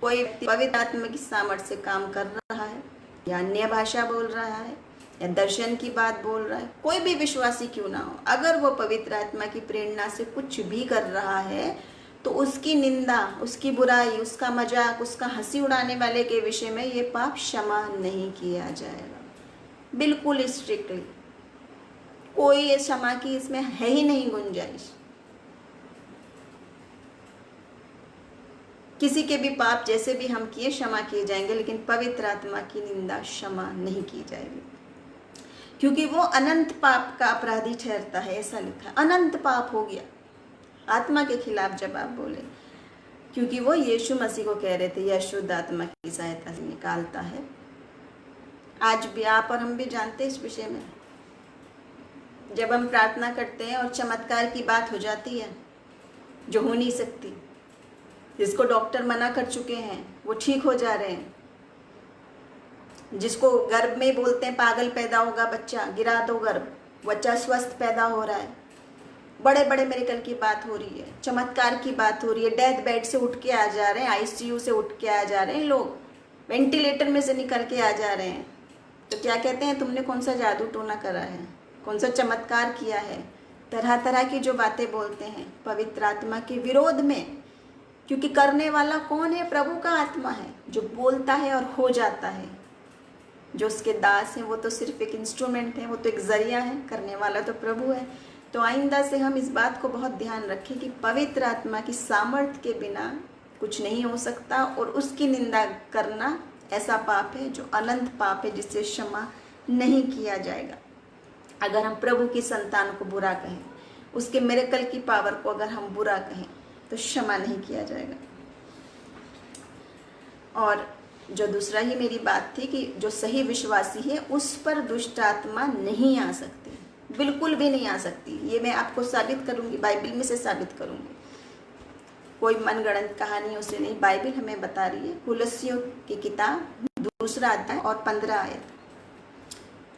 कोई पवित्र आत्मा की सामर्थ्य से काम कर रहा है या अन्य भाषा बोल रहा है या दर्शन की बात बोल रहा है, कोई भी विश्वासी क्यों ना हो, अगर वो पवित्र आत्मा की प्रेरणा से कुछ भी कर रहा है तो उसकी निंदा, उसकी बुराई, उसका मजाक, उसका हंसी उड़ाने वाले के विषय में ये पाप क्षमा नहीं किया जाएगा। बिल्कुल स्ट्रिक्टली कोई क्षमा की इसमें है ही नहीं गुंजाइश। किसी के भी पाप जैसे भी हम किए क्षमा किए जाएंगे, लेकिन पवित्र आत्मा की निंदा क्षमा नहीं की जाएगी, क्योंकि वो अनंत पाप का अपराधी ठहरता है। ऐसा लिखा है, अनंत पाप हो गया आत्मा के खिलाफ जब आप बोले, क्योंकि वो यीशु मसीह को कह रहे थे यह शुद्ध आत्मा की सहायता से निकालता है। आज भी आप और हम भी जानते हैं इस विषय में। जब हम प्रार्थना करते हैं और चमत्कार की बात हो जाती है जो हो नहीं सकती, जिसको डॉक्टर मना कर चुके हैं वो ठीक हो जा रहे हैं, जिसको गर्भ में बोलते हैं पागल पैदा होगा बच्चा, गिरा दो गर्भ, बच्चा स्वस्थ पैदा हो रहा है, बड़े बड़े मिरेकल की बात हो रही है, चमत्कार की बात हो रही है, डेथ बेड से उठ के आ जा रहे हैं, आईसीयू से उठ के आ जा रहे हैं लोग, वेंटिलेटर में से निकल के आ जा रहे हैं। तो क्या कहते हैं, तुमने कौन सा जादू टोना करा है, कौन सा चमत्कार किया है? तरह तरह की जो बातें बोलते हैं पवित्र आत्मा के विरोध में, क्योंकि करने वाला कौन है? प्रभु का आत्मा है जो बोलता है और हो जाता है। जो उसके दास हैं वो तो सिर्फ एक इंस्ट्रूमेंट है, वो तो एक जरिया है, करने वाला तो प्रभु है। तो आइंदा से हम इस बात को बहुत ध्यान रखें कि पवित्र आत्मा की सामर्थ्य के बिना कुछ नहीं हो सकता, और उसकी निंदा करना ऐसा पाप है जो अनंत पाप है, जिससे क्षमा नहीं किया जाएगा। अगर हम प्रभु की संतान को बुरा कहें, उसके मिरेकल की पावर को अगर हम बुरा कहें तो क्षमा नहीं किया जाएगा। और जो दूसरा ही मेरी बात थी कि जो सही विश्वासी है उस पर दुष्ट आत्मा नहीं आ सकती, बिल्कुल भी नहीं आ सकती। ये मैं आपको साबित करूंगी, बाइबल में से साबित करूंगी, कोई मनगढ़ंत कहानियों से नहीं। बाइबल हमें बता रही है, कुलस्सियों की किताब 2 अध्याय और 15 आयत।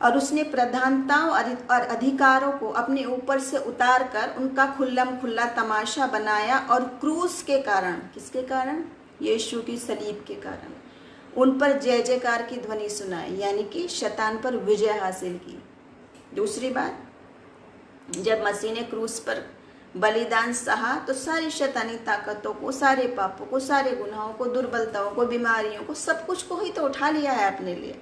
और उसने प्रधानताओं और अधिकारों को अपने ऊपर से उतार कर उनका खुल्लम खुल्ला तमाशा बनाया, और क्रूस के कारण, किसके कारण? यीशु की सलीब के कारण उन पर जय जयकार की ध्वनि सुनाई, यानी कि शैतान पर विजय हासिल की। दूसरी बात, जब मसीह ने क्रूस पर बलिदान सहा तो सारी शैतानी ताकतों को, सारे पापों को, सारे गुनाहों को, दुर्बलताओं को, बीमारियों को, सब कुछ को ही तो उठा लिया है अपने लिए।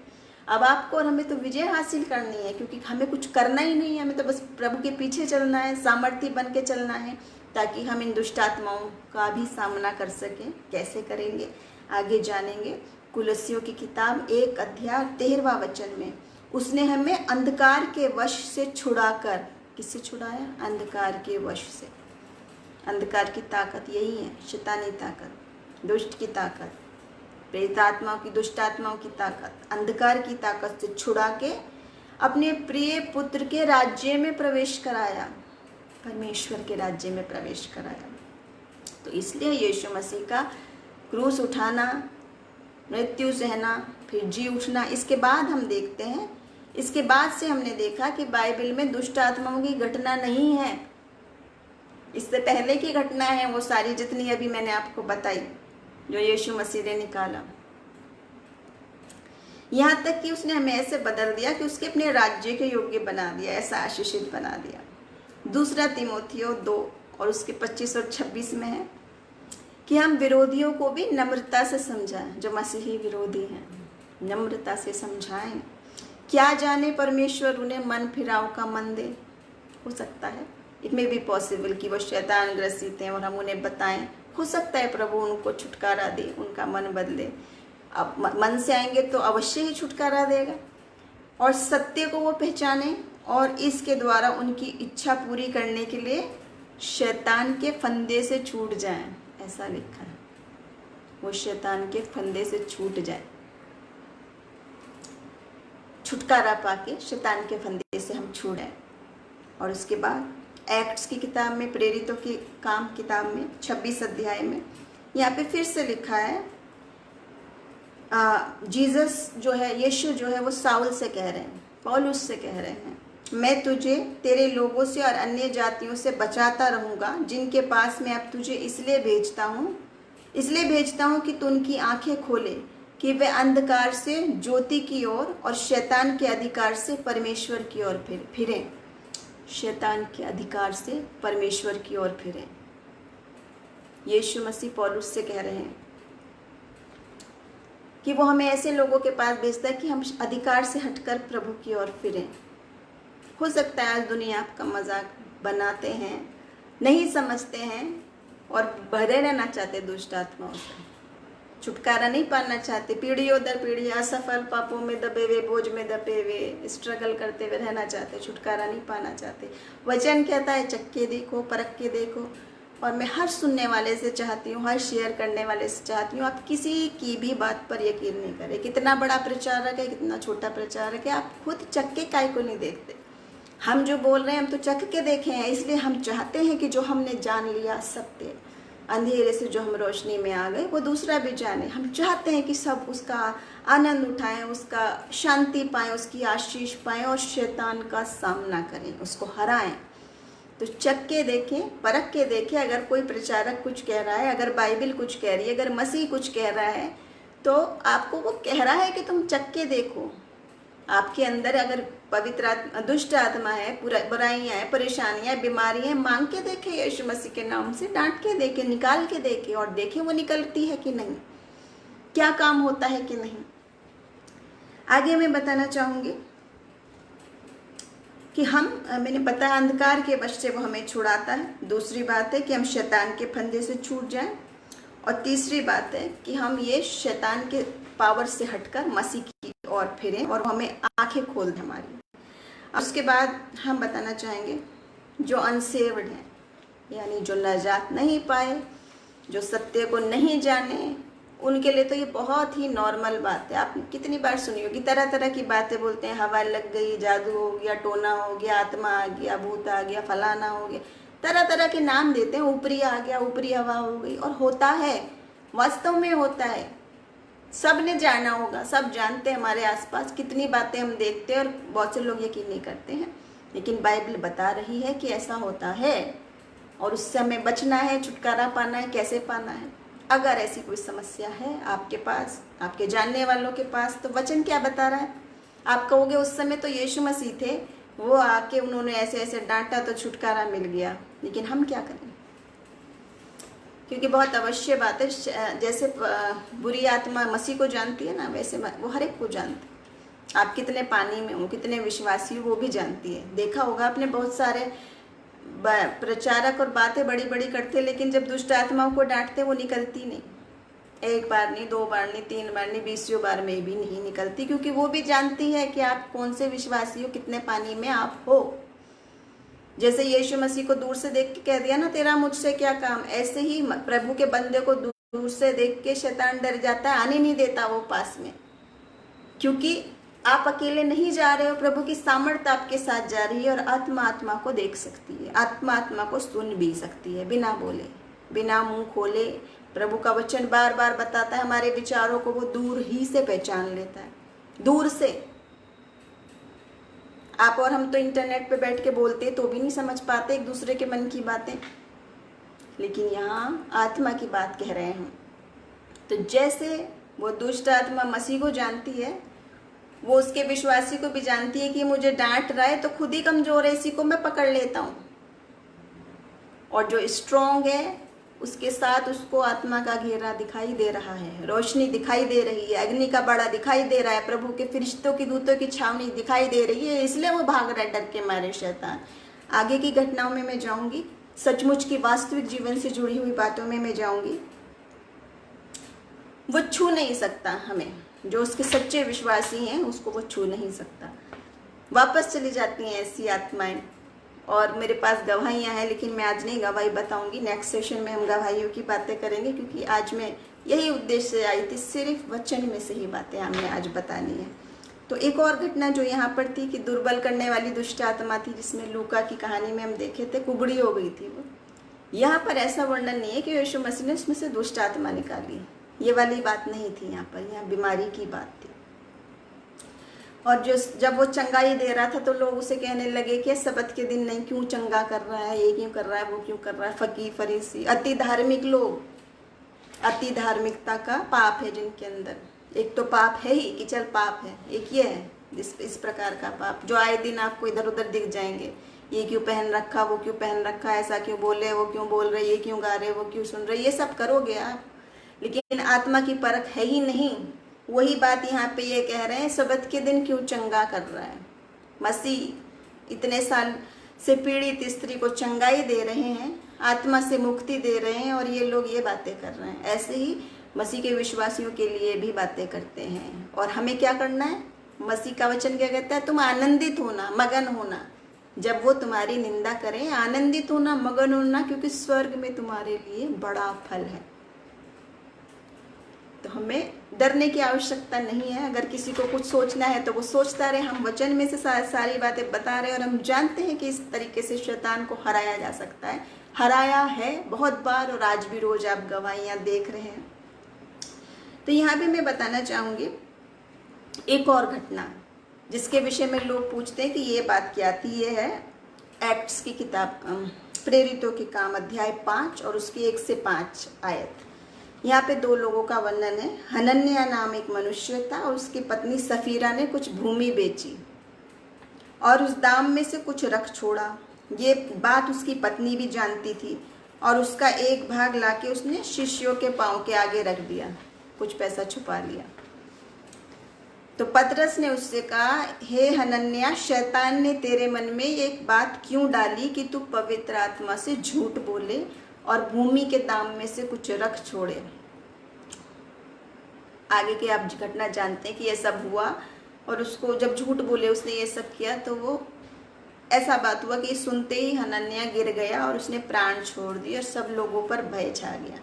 अब आपको और हमें तो विजय हासिल करनी है, क्योंकि हमें कुछ करना ही नहीं है, हमें तो बस प्रभु के पीछे चलना है, सामर्थ्य बन के चलना है, ताकि हम इन दुष्ट आत्माओं का भी सामना कर सकें। कैसे करेंगे आगे जानेंगे। कुलस्सियों की किताब 1 अध्याय 13वां वचन में, उसने हमें अंधकार के वश से छुड़ाकर, किससे छुड़ाया? अंधकार के वश से। अंधकार की ताकत यही है, शैतानी ताकत, दुष्ट की ताकत, प्रेत आत्माओं की, दुष्ट आत्माओं की ताकत, अंधकार की ताकत से छुड़ा के अपने प्रिय पुत्र के राज्य में प्रवेश कराया, परमेश्वर के राज्य में प्रवेश कराया। तो इसलिए यीशु मसीह का क्रूस उठाना, मृत्यु सहना, फिर जी उठना, इसके बाद हम देखते हैं, इसके बाद से हमने देखा कि बाइबल में दुष्ट आत्माओं की घटना नहीं है। इससे पहले की घटना है वो सारी जितनी अभी मैंने आपको बताई, जो यीशु मसीह ने निकाला। यहाँ तक कि उसने हमें ऐसे बदल दिया कि उसके अपने राज्य के योग्य बना दिया, ऐसा आशीषित बना दिया। दूसरा तीमुथियो 2 और उसके 25 और 26 में है कि हम विरोधियों को भी नम्रता से समझाएं, जो मसीही विरोधी हैं, नम्रता से समझाएं। क्या जाने परमेश्वर उन्हें मन फिराव का मन दे। हो सकता है, इट मे बी पॉसिबल कि वो शैतान ग्रसित हैं और हम उन्हें बताएं। हो सकता है प्रभु उनको छुटकारा दे, उनका मन बदले। अब मन से आएंगे तो अवश्य ही छुटकारा देगा, और सत्य को वो पहचाने, और इसके द्वारा उनकी इच्छा पूरी करने के लिए शैतान के फंदे से छूट जाएं। ऐसा लिखा है, वो शैतान के फंदे से छूट जाए, छुटकारा पाके शैतान के फंदे से हम छूट जाए। और उसके बाद एक्ट्स की किताब में, प्रेरितों की काम किताब में 26 अध्याय में यहाँ पे फिर से लिखा है, जीसस जो है, यीशु जो है, वो साउल से कह रहे हैं, पौलुस से कह रहे हैं, मैं तुझे तेरे लोगों से और अन्य जातियों से बचाता रहूँगा, जिनके पास मैं अब तुझे इसलिए भेजता हूँ कि तू उनकी आंखें खोले कि वे अंधकार से ज्योति की ओर और शैतान के अधिकार से परमेश्वर की ओर फिरें। शैतान के अधिकार से परमेश्वर की ओर फिरें। यीशु मसीह पौलुस से कह रहे हैं कि वो हमें ऐसे लोगों के पास भेजता है कि हम अधिकार से हटकर प्रभु की ओर फिरें। हो सकता है आज दुनिया आपका मजाक बनाते हैं, नहीं समझते हैं और भरे रहना चाहते, दुष्ट आत्माओं से छुटकारा नहीं पाना चाहते, पीढ़ियों दर पीढ़ी असफल पापों में दबे हुए, बोझ में दबे हुए, स्ट्रगल करते हुए रहना चाहते, छुटकारा नहीं पाना चाहते। वचन कहता है चक्के देखो, परख के देखो। और मैं हर सुनने वाले से चाहती हूँ, हर शेयर करने वाले से चाहती हूँ, आप किसी की भी बात पर यकीन नहीं करें। कितना बड़ा प्रचारक है, कितना छोटा प्रचारक है, आप खुद चक्के काय को नहीं देखते। हम जो बोल रहे हैं हम तो चख के देखे हैं, इसलिए हम चाहते हैं कि जो हमने जान लिया सत्य, अंधेरे से जो हम रोशनी में आ गए, वो दूसरा भी जाने। हम चाहते हैं कि सब उसका आनंद उठाएं, उसका शांति पाएं, उसकी आशीष पाएं और शैतान का सामना करें, उसको हराएं। तो चख के देखें, परख के देखें। अगर कोई प्रचारक कुछ कह रहा है, अगर बाइबल कुछ कह रही है, अगर मसीह कुछ कह रहा है, तो आपको वो कह रहा है कि तुम चख के देखो। आपके अंदर अगर पवित्र दुष्ट आत्मा है, बुराइयां हैं, परेशानियां, बीमारियां हैं, मांग के देखे यीशु मसीह के नाम से, डांट के देखे, निकाल के देखे और देखे वो निकलती है कि नहीं, क्या काम होता है कि नहीं। आगे मैं बताना चाहूंगी कि मैंने बताया अंधकार के वश से वो हमें छुड़ाता है। दूसरी बात है कि हम शैतान के फंदे से छूट जाएं, और तीसरी बात है कि हम ये शैतान के पावर से हटकर मसीह की ओर फिरें और हमें आंखें खोल दें हमारी। उसके बाद हम बताना चाहेंगे जो अनसेव्ड हैं, यानी जो नजात नहीं पाए, जो सत्य को नहीं जाने, उनके लिए तो ये बहुत ही नॉर्मल बात है। आप कितनी बार सुनी होगी, तरह तरह की बातें बोलते हैं, हवा लग गई, जादू हो गया, टोना हो गया, आत्मा आ गया, भूत आ गया, फलाना हो गया, तरह तरह के नाम देते हैं, ऊपरी आ गया, ऊपरी हवा हो गई। और होता है, वास्तव में होता है, सब ने जाना होगा, सब जानते हैं, हमारे आसपास कितनी बातें हम देखते हैं और बहुत से लोग यकीन नहीं करते हैं, लेकिन बाइबल बता रही है कि ऐसा होता है और उससे हमें बचना है, छुटकारा पाना है। कैसे पाना है? अगर ऐसी कोई समस्या है आपके पास, आपके जानने वालों के पास, तो वचन क्या बता रहा है? आप कहोगे उस समय तो यीशु मसीह थे, वो आके उन्होंने ऐसे ऐसे डांटा तो छुटकारा मिल गया, लेकिन हम क्या करें? क्योंकि बहुत अवश्य बात है, जैसे बुरी आत्मा मसीह को जानती है ना, वैसे वो हर एक को जानती है। आप कितने पानी में हो, कितने विश्वासी हो, वो भी जानती है। देखा होगा आपने, बहुत सारे प्रचारक और बातें बड़ी बड़ी करते, लेकिन जब दुष्ट आत्माओं को डांटते वो निकलती नहीं। एक बार नहीं, 2 बार नहीं, 3 बार नहीं, 20 बार में भी नहीं निकलती, क्योंकि वो भी जानती है कि आप कौन से विश्वासी हो, कितने पानी में आप हो। जैसे यीशु मसीह को दूर से देख के कह दिया ना, तेरा मुझसे क्या काम, ऐसे ही प्रभु के बंदे को दूर से देख के शैतान डर जाता है, आने नहीं देता वो पास में, क्योंकि आप अकेले नहीं जा रहे हो, प्रभु की सामर्थ्य आपके साथ जा रही है। और आत्मा आत्मा को देख सकती है, आत्मा आत्मा को सुन भी सकती है, बिना बोले, बिना मुंह खोले। प्रभु का वचन बार बार बताता है, हमारे विचारों को वो दूर ही से पहचान लेता है, दूर से। आप और हम तो इंटरनेट पे बैठ के बोलते तो भी नहीं समझ पाते एक दूसरे के मन की बातें, लेकिन यहाँ आत्मा की बात कह रहे हैं हम। तो जैसे वो दुष्ट आत्मा मसीह को जानती है, वो उसके विश्वासी को भी जानती है कि मुझे डांट रहा है तो खुद ही कमजोर है, इसी को मैं पकड़ लेता हूँ। और जो स्ट्रॉन्ग है उसके साथ उसको आत्मा का घेरा दिखाई दे रहा है, रोशनी दिखाई दे रही है, अग्नि का बड़ा दिखाई दे रहा है, प्रभु के फरिश्तों की दूतों की छावनी दिखाई दे रही है, इसलिए वो भाग रहा है डर के मारे शैतान। आगे की घटनाओं में मैं जाऊंगी, सचमुच की वास्तविक जीवन से जुड़ी हुई बातों में मैं जाऊंगी। वो छू नहीं सकता हमें, जो उसके सच्चे विश्वासी हैं उसको वो छू नहीं सकता। वापस चली जाती हैं ऐसी आत्माएं, और मेरे पास गवाहियां हैं, लेकिन मैं आज नहीं गवाही बताऊंगी, नेक्स्ट सेशन में हम गवाहियों की बातें करेंगे, क्योंकि आज मैं यही उद्देश्य से आई थी, सिर्फ वचन में से ही बातें हमें आज बतानी है। तो एक और घटना जो यहाँ पर थी कि दुर्बल करने वाली दुष्ट आत्मा थी, जिसमें लूका की कहानी में हम देखे थे, कुबड़ी हो गई थी वो। यहाँ पर ऐसा वर्णन नहीं है कि यीशु मसीह ने उसमें से दुष्ट आत्मा निकाली, ये वाली बात नहीं थी यहाँ पर, यहाँ बीमारी की बात थी। और जो जब वो चंगाई दे रहा था तो लोग उसे कहने लगे कि सबत के दिन नहीं, क्यों चंगा कर रहा है, ये क्यों कर रहा है, वो क्यों कर रहा है। फकीर फरीसी, अति धार्मिक लोग, अति धार्मिकता का पाप है जिनके अंदर। एक तो पाप है ही कि चल पाप है, एक ये है इस प्रकार का पाप जो आए दिन आपको इधर उधर दिख जाएंगे। ये क्यों पहन रखा, वो क्यों पहन रखा, ऐसा क्यों बोले, वो क्यों बोल रहे, ये क्यों गा रहे, वो क्यों सुन रहे, ये सब करोगे आप, लेकिन आत्मा की परख है ही नहीं। वही बात यहाँ पे ये कह रहे हैं, सबत के दिन क्यों चंगा कर रहा है। मसीह इतने साल से पीड़ित स्त्री को चंगाई दे रहे हैं, आत्मा से मुक्ति दे रहे हैं, और ये लोग ये बातें कर रहे हैं। ऐसे ही मसीह के विश्वासियों के लिए भी बातें करते हैं। और हमें क्या करना है? मसीह का वचन क्या कहता है? तुम आनंदित होना, मगन होना। जब वो तुम्हारी निंदा करें, आनंदित होना, मगन होना, क्योंकि स्वर्ग में तुम्हारे लिए बड़ा फल है। तो हमें डरने की आवश्यकता नहीं है। अगर किसी को कुछ सोचना है तो वो सोचता रहे, हम वचन में से सारी बातें बता रहे हैं, और हम जानते हैं कि इस तरीके से शैतान को हराया जा सकता है, हराया है बहुत बार, और आज भी रोज आप गवाहियां देख रहे हैं। तो यहाँ भी मैं बताना चाहूंगी एक और घटना जिसके विषय में लोग पूछते हैं कि ये बात क्या थी। ये है एक्ट्स की किताब, प्रेरितों के काम, अध्याय 5 और उसकी 1 से 5 आयत। यहाँ पे 2 लोगों का वर्णन है। हनन्याह नाम एक मनुष्य था, और उसकी पत्नी सफीरा ने कुछ भूमि बेची और उस दाम में से कुछ रख छोड़ा। ये बात उसकी पत्नी भी जानती थी, और उसका एक भाग लाके उसने शिष्यों के पांव के आगे रख दिया, कुछ पैसा छुपा लिया। तो पतरस ने उससे कहा, हे हनन्याह, शैतान ने तेरे मन में एक बात क्यों डाली कि तू पवित्र आत्मा से झूठ बोले और भूमि के दाम में से कुछ रख छोड़े। आगे के आप घटना जानते हैं कि ये सब हुआ, और उसको जब झूठ बोले उसने ये सब किया, तो वो ऐसा बात हुआ कि सुनते ही हनन्याह गिर गया और उसने प्राण छोड़ दिए, और सब लोगों पर भय छा गया।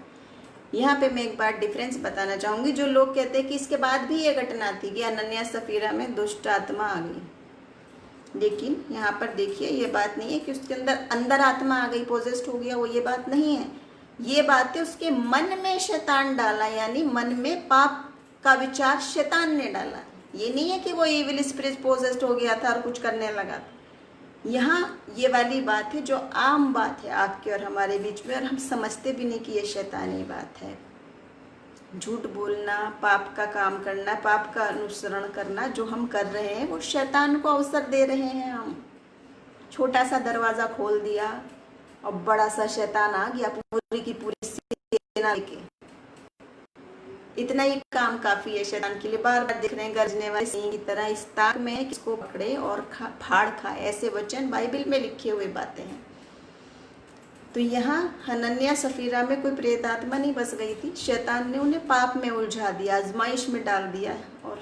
यहाँ पे मैं एक बार डिफरेंस बताना चाहूंगी। जो लोग कहते हैं कि इसके बाद भी ये घटना थी कि हनन्याह सफीरा में दुष्ट आत्मा आ गई, लेकिन यहाँ पर देखिए ये बात नहीं है कि उसके अंदर आत्मा आ गई, पोजेस्ट हो गया, वो ये बात नहीं है। ये बात है उसके मन में शैतान डाला, यानी मन में पाप का विचार शैतान ने डाला। ये नहीं है कि वो इविल स्पिरिट पोजेस्ड हो गया था और कुछ करने लगा। यहाँ ये वाली बात है जो आम बात है आपके और हमारे बीच में, और हम समझते भी नहीं कि ये शैतानी बात है। झूठ बोलना, पाप का काम करना, पाप का अनुसरण करना जो हम कर रहे हैं, वो शैतान को अवसर दे रहे हैं। हम छोटा सा दरवाज़ा खोल दिया और बड़ा सा शैतान आ गया पूरी की पूरी सेना लेके। इतना ही काम काफ़ी है शैतान के लिए। बार बार देख रहे हैं गरजने वाले सिंह की तरह इस ताक में किसको पकड़े और फाड़ खाए, ऐसे वचन बाइबल में लिखे हुए बातें हैं। तो यहाँ हनन्या सफीरा में कोई प्रेत आत्मा नहीं बस गई थी, शैतान ने उन्हें पाप में उलझा दिया, आजमाइश में डाल दिया और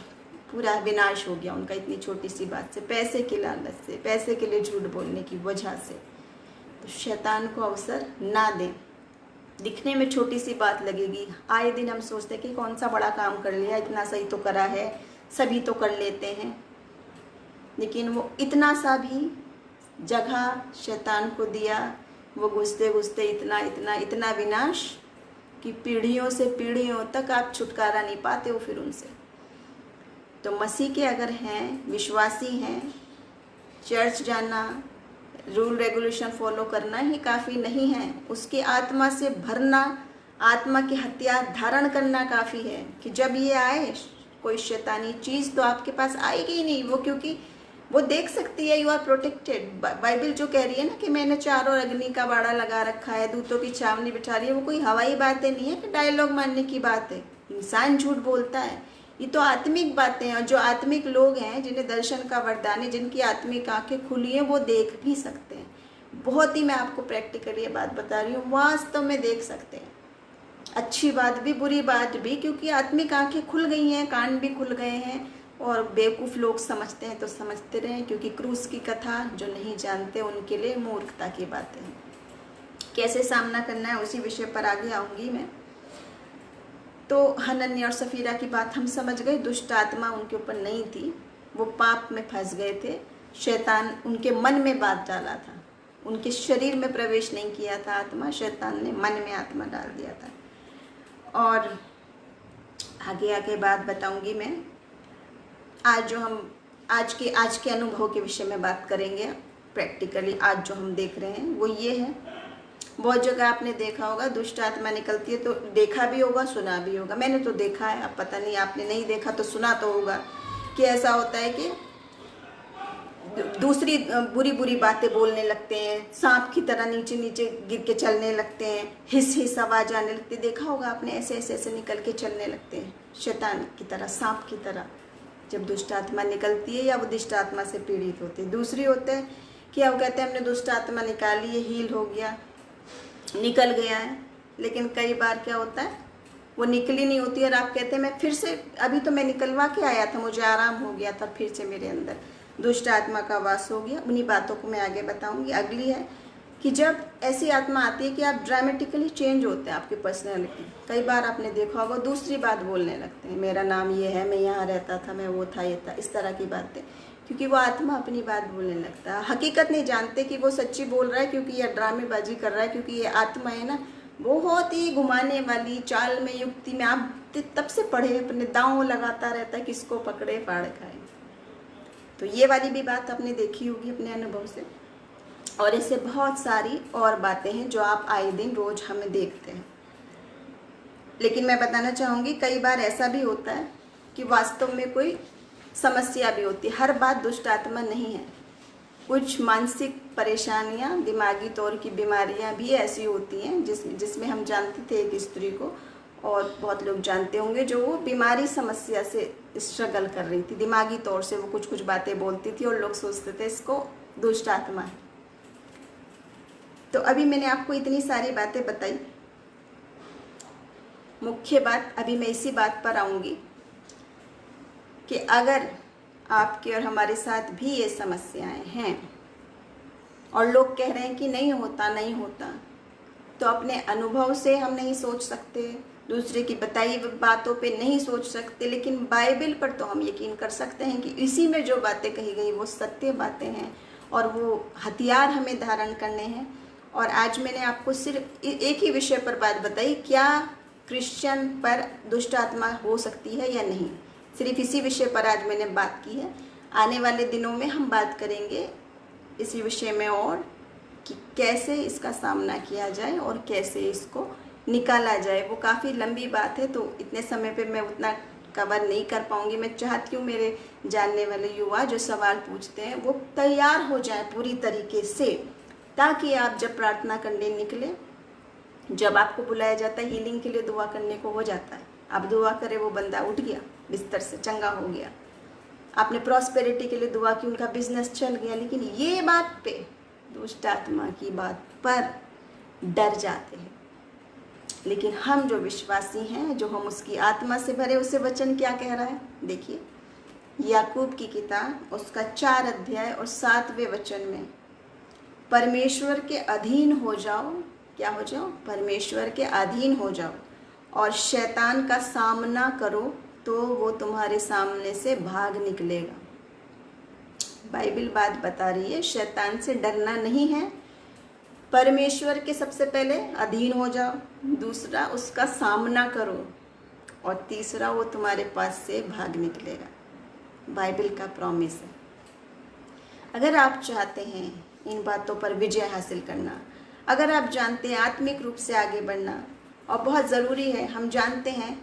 पूरा विनाश हो गया उनका इतनी छोटी सी बात से, पैसे की लालच से, पैसे के लिए झूठ बोलने की वजह से। तो शैतान को अवसर ना दें। दिखने में छोटी सी बात लगेगी, आए दिन हम सोचते हैं कि कौन सा बड़ा काम कर लिया, इतना सही तो करा है, सभी तो कर लेते हैं, लेकिन वो इतना सा भी जगह शैतान को दिया, वो घुसते घुसते इतना इतना इतना विनाश कि पीढ़ियों से पीढ़ियों तक आप छुटकारा नहीं पाते हो फिर उनसे। तो मसीह के अगर हैं, विश्वासी हैं, चर्च जाना, रूल रेगुलेशन फॉलो करना ही काफ़ी नहीं है, उसकी आत्मा से भरना, आत्मा के हथियार धारण करना काफ़ी है कि जब ये आए कोई शैतानी चीज़ तो आपके पास आएगी ही नहीं। वो क्योंकि वो देख सकती है, यू आर प्रोटेक्टेड। बाइबल जो कह रही है ना कि मैंने चारों ओर अग्नि का बाड़ा लगा रखा है, दूतों की छावनी बिठा रही है, वो कोई हवाई बातें नहीं है कि डायलॉग मारने की बात है। इंसान झूठ बोलता है, ये तो आत्मिक बातें हैं। और जो आत्मिक लोग हैं, जिन्हें दर्शन का वरदान है, जिनकी आत्मिक आंखें खुली हैं, वो देख भी सकते हैं। बहुत ही मैं आपको प्रैक्टिकली ये बात बता रही हूँ, वास्तव में देख सकते हैं, अच्छी बात भी बुरी बात भी, क्योंकि आत्मिक आंखें खुल गई हैं, कान भी खुल गए हैं। और बेवकूफ़ लोग समझते हैं तो समझते रहें, क्योंकि क्रूस की कथा जो नहीं जानते उनके लिए मूर्खता की बातें हैं। कैसे सामना करना है उसी विषय पर आगे आऊँगी मैं। तो हनन्या और सफीरा की बात हम समझ गए। दुष्ट आत्मा उनके ऊपर नहीं थी, वो पाप में फंस गए थे। शैतान उनके मन में बात डाला था, उनके शरीर में प्रवेश नहीं किया था आत्मा, शैतान ने मन में आत्मा डाल दिया था। और आगे आगे बात बताऊंगी मैं। आज जो हम आज के अनुभव के विषय में बात करेंगे प्रैक्टिकली। आज जो हम देख रहे हैं वो ये है, बहुत जगह आपने देखा होगा दुष्ट आत्मा निकलती है, तो देखा भी होगा, सुना भी होगा। मैंने तो देखा है, अब पता नहीं आपने नहीं देखा तो सुना तो होगा कि ऐसा होता है कि दूसरी बुरी बुरी बातें बोलने लगते हैं, सांप की तरह नीचे नीचे गिर के चलने लगते हैं, हिस हिस आवाज आने लगती है। देखा होगा आपने, ऐसे ऐसे ऐसे निकल के चलने लगते हैं, शैतान की तरह, सांप की तरह, जब दुष्ट आत्मा निकलती है या वो दुष्ट आत्मा से पीड़ित होती है। दूसरी होते हैं कि अब कहते हैं हमने दुष्ट आत्मा निकाली है, हील हो गया, निकल गया है, लेकिन कई बार क्या होता है वो निकली नहीं होती और आप कहते हैं मैं फिर से, अभी तो मैं निकलवा के आया था, मुझे आराम हो गया था, फिर से मेरे अंदर दुष्ट आत्मा का वास हो गया। उन्हीं बातों को मैं आगे बताऊंगी। अगली है कि जब ऐसी आत्मा आती है कि आप ड्रामेटिकली चेंज होते हैं, आपकी पर्सनैलिटी। कई बार आपने देखा होगा दूसरी बात बोलने लगते हैं, मेरा नाम ये है, मैं यहाँ रहता था, मैं वो था, ये था, इस तरह की बातें, क्योंकि वो आत्मा अपनी बात बोलने लगता है। हकीकत नहीं जानते कि वो सच्ची बोल रहा है क्योंकि ये ड्रामेबाजी कर रहा है, क्योंकि ये आत्मा है ना बहुत ही घुमाने वाली चाल में, युक्ति में। आप तब से पढ़े, अपने दांव लगाता रहता है, किसको पकड़े फाड़ खाए। तो ये वाली भी बात आपने देखी होगी अपने अनुभव से। और ऐसे बहुत सारी और बातें हैं जो आप आए दिन रोज हमें देखते हैं। लेकिन मैं बताना चाहूँगी कई बार ऐसा भी होता है कि वास्तव में कोई समस्या भी होती है। हर बात दुष्ट आत्मा नहीं है, कुछ मानसिक परेशानियां, दिमागी तौर की बीमारियां भी ऐसी होती हैं जिसमें हम जानते थे एक स्त्री को, और बहुत लोग जानते होंगे, जो वो बीमारी समस्या से स्ट्रगल कर रही थी, दिमागी तौर से वो कुछ कुछ बातें बोलती थी और लोग सोचते थे इसको दुष्ट आत्मा है। तो अभी मैंने आपको इतनी सारी बातें बताई, मुख्य बात अभी मैं इसी बात पर आऊँगी कि अगर आपके और हमारे साथ भी ये समस्याएं हैं और लोग कह रहे हैं कि नहीं होता नहीं होता, तो अपने अनुभव से हम नहीं सोच सकते, दूसरे की बताई बातों पे नहीं सोच सकते, लेकिन बाइबल पर तो हम यकीन कर सकते हैं कि इसी में जो बातें कही गई वो सत्य बातें हैं और वो हथियार हमें धारण करने हैं। और आज मैंने आपको सिर्फ एक ही विषय पर बात बताई, क्या क्रिश्चियन पर दुष्ट आत्मा हो सकती है या नहीं, सिर्फ इसी विषय पर आज मैंने बात की है। आने वाले दिनों में हम बात करेंगे इसी विषय में और कि कैसे इसका सामना किया जाए और कैसे इसको निकाला जाए। वो काफ़ी लंबी बात है, तो इतने समय पे मैं उतना कवर नहीं कर पाऊंगी। मैं चाहती हूँ मेरे जानने वाले युवा जो सवाल पूछते हैं वो तैयार हो जाए पूरी तरीके से, ताकि आप जब प्रार्थना करने निकले, जब आपको बुलाया जाता है हीलिंग के लिए दुआ करने को, हो जाता है, आप दुआ करें वो बंदा उठ गया, बिस्तर से चंगा हो गया। आपने प्रॉस्पेरिटी के लिए दुआ की, उनका बिजनेस चल गया। लेकिन ये बात पे, दुष्ट आत्मा की बात पर डर जाते हैं। लेकिन हम जो विश्वासी हैं, जो हम उसकी आत्मा से भरे, उसे वचन क्या कह रहा है देखिए, याकूब की किताब उसका 4 अध्याय और 7वें वचन में, परमेश्वर के अधीन हो जाओ। क्या हो जाओ? परमेश्वर के अधीन हो जाओ और शैतान का सामना करो तो वो तुम्हारे सामने से भाग निकलेगा। बाइबल बात बता रही है, शैतान से डरना नहीं है, परमेश्वर के सबसे पहले अधीन हो जाओ, दूसरा उसका सामना करो और तीसरा वो तुम्हारे पास से भाग निकलेगा। बाइबल का प्रॉमिस है। अगर आप चाहते हैं इन बातों पर विजय हासिल करना, अगर आप जानते हैं आत्मिक रूप से आगे बढ़ना, और बहुत ज़रूरी है, हम जानते हैं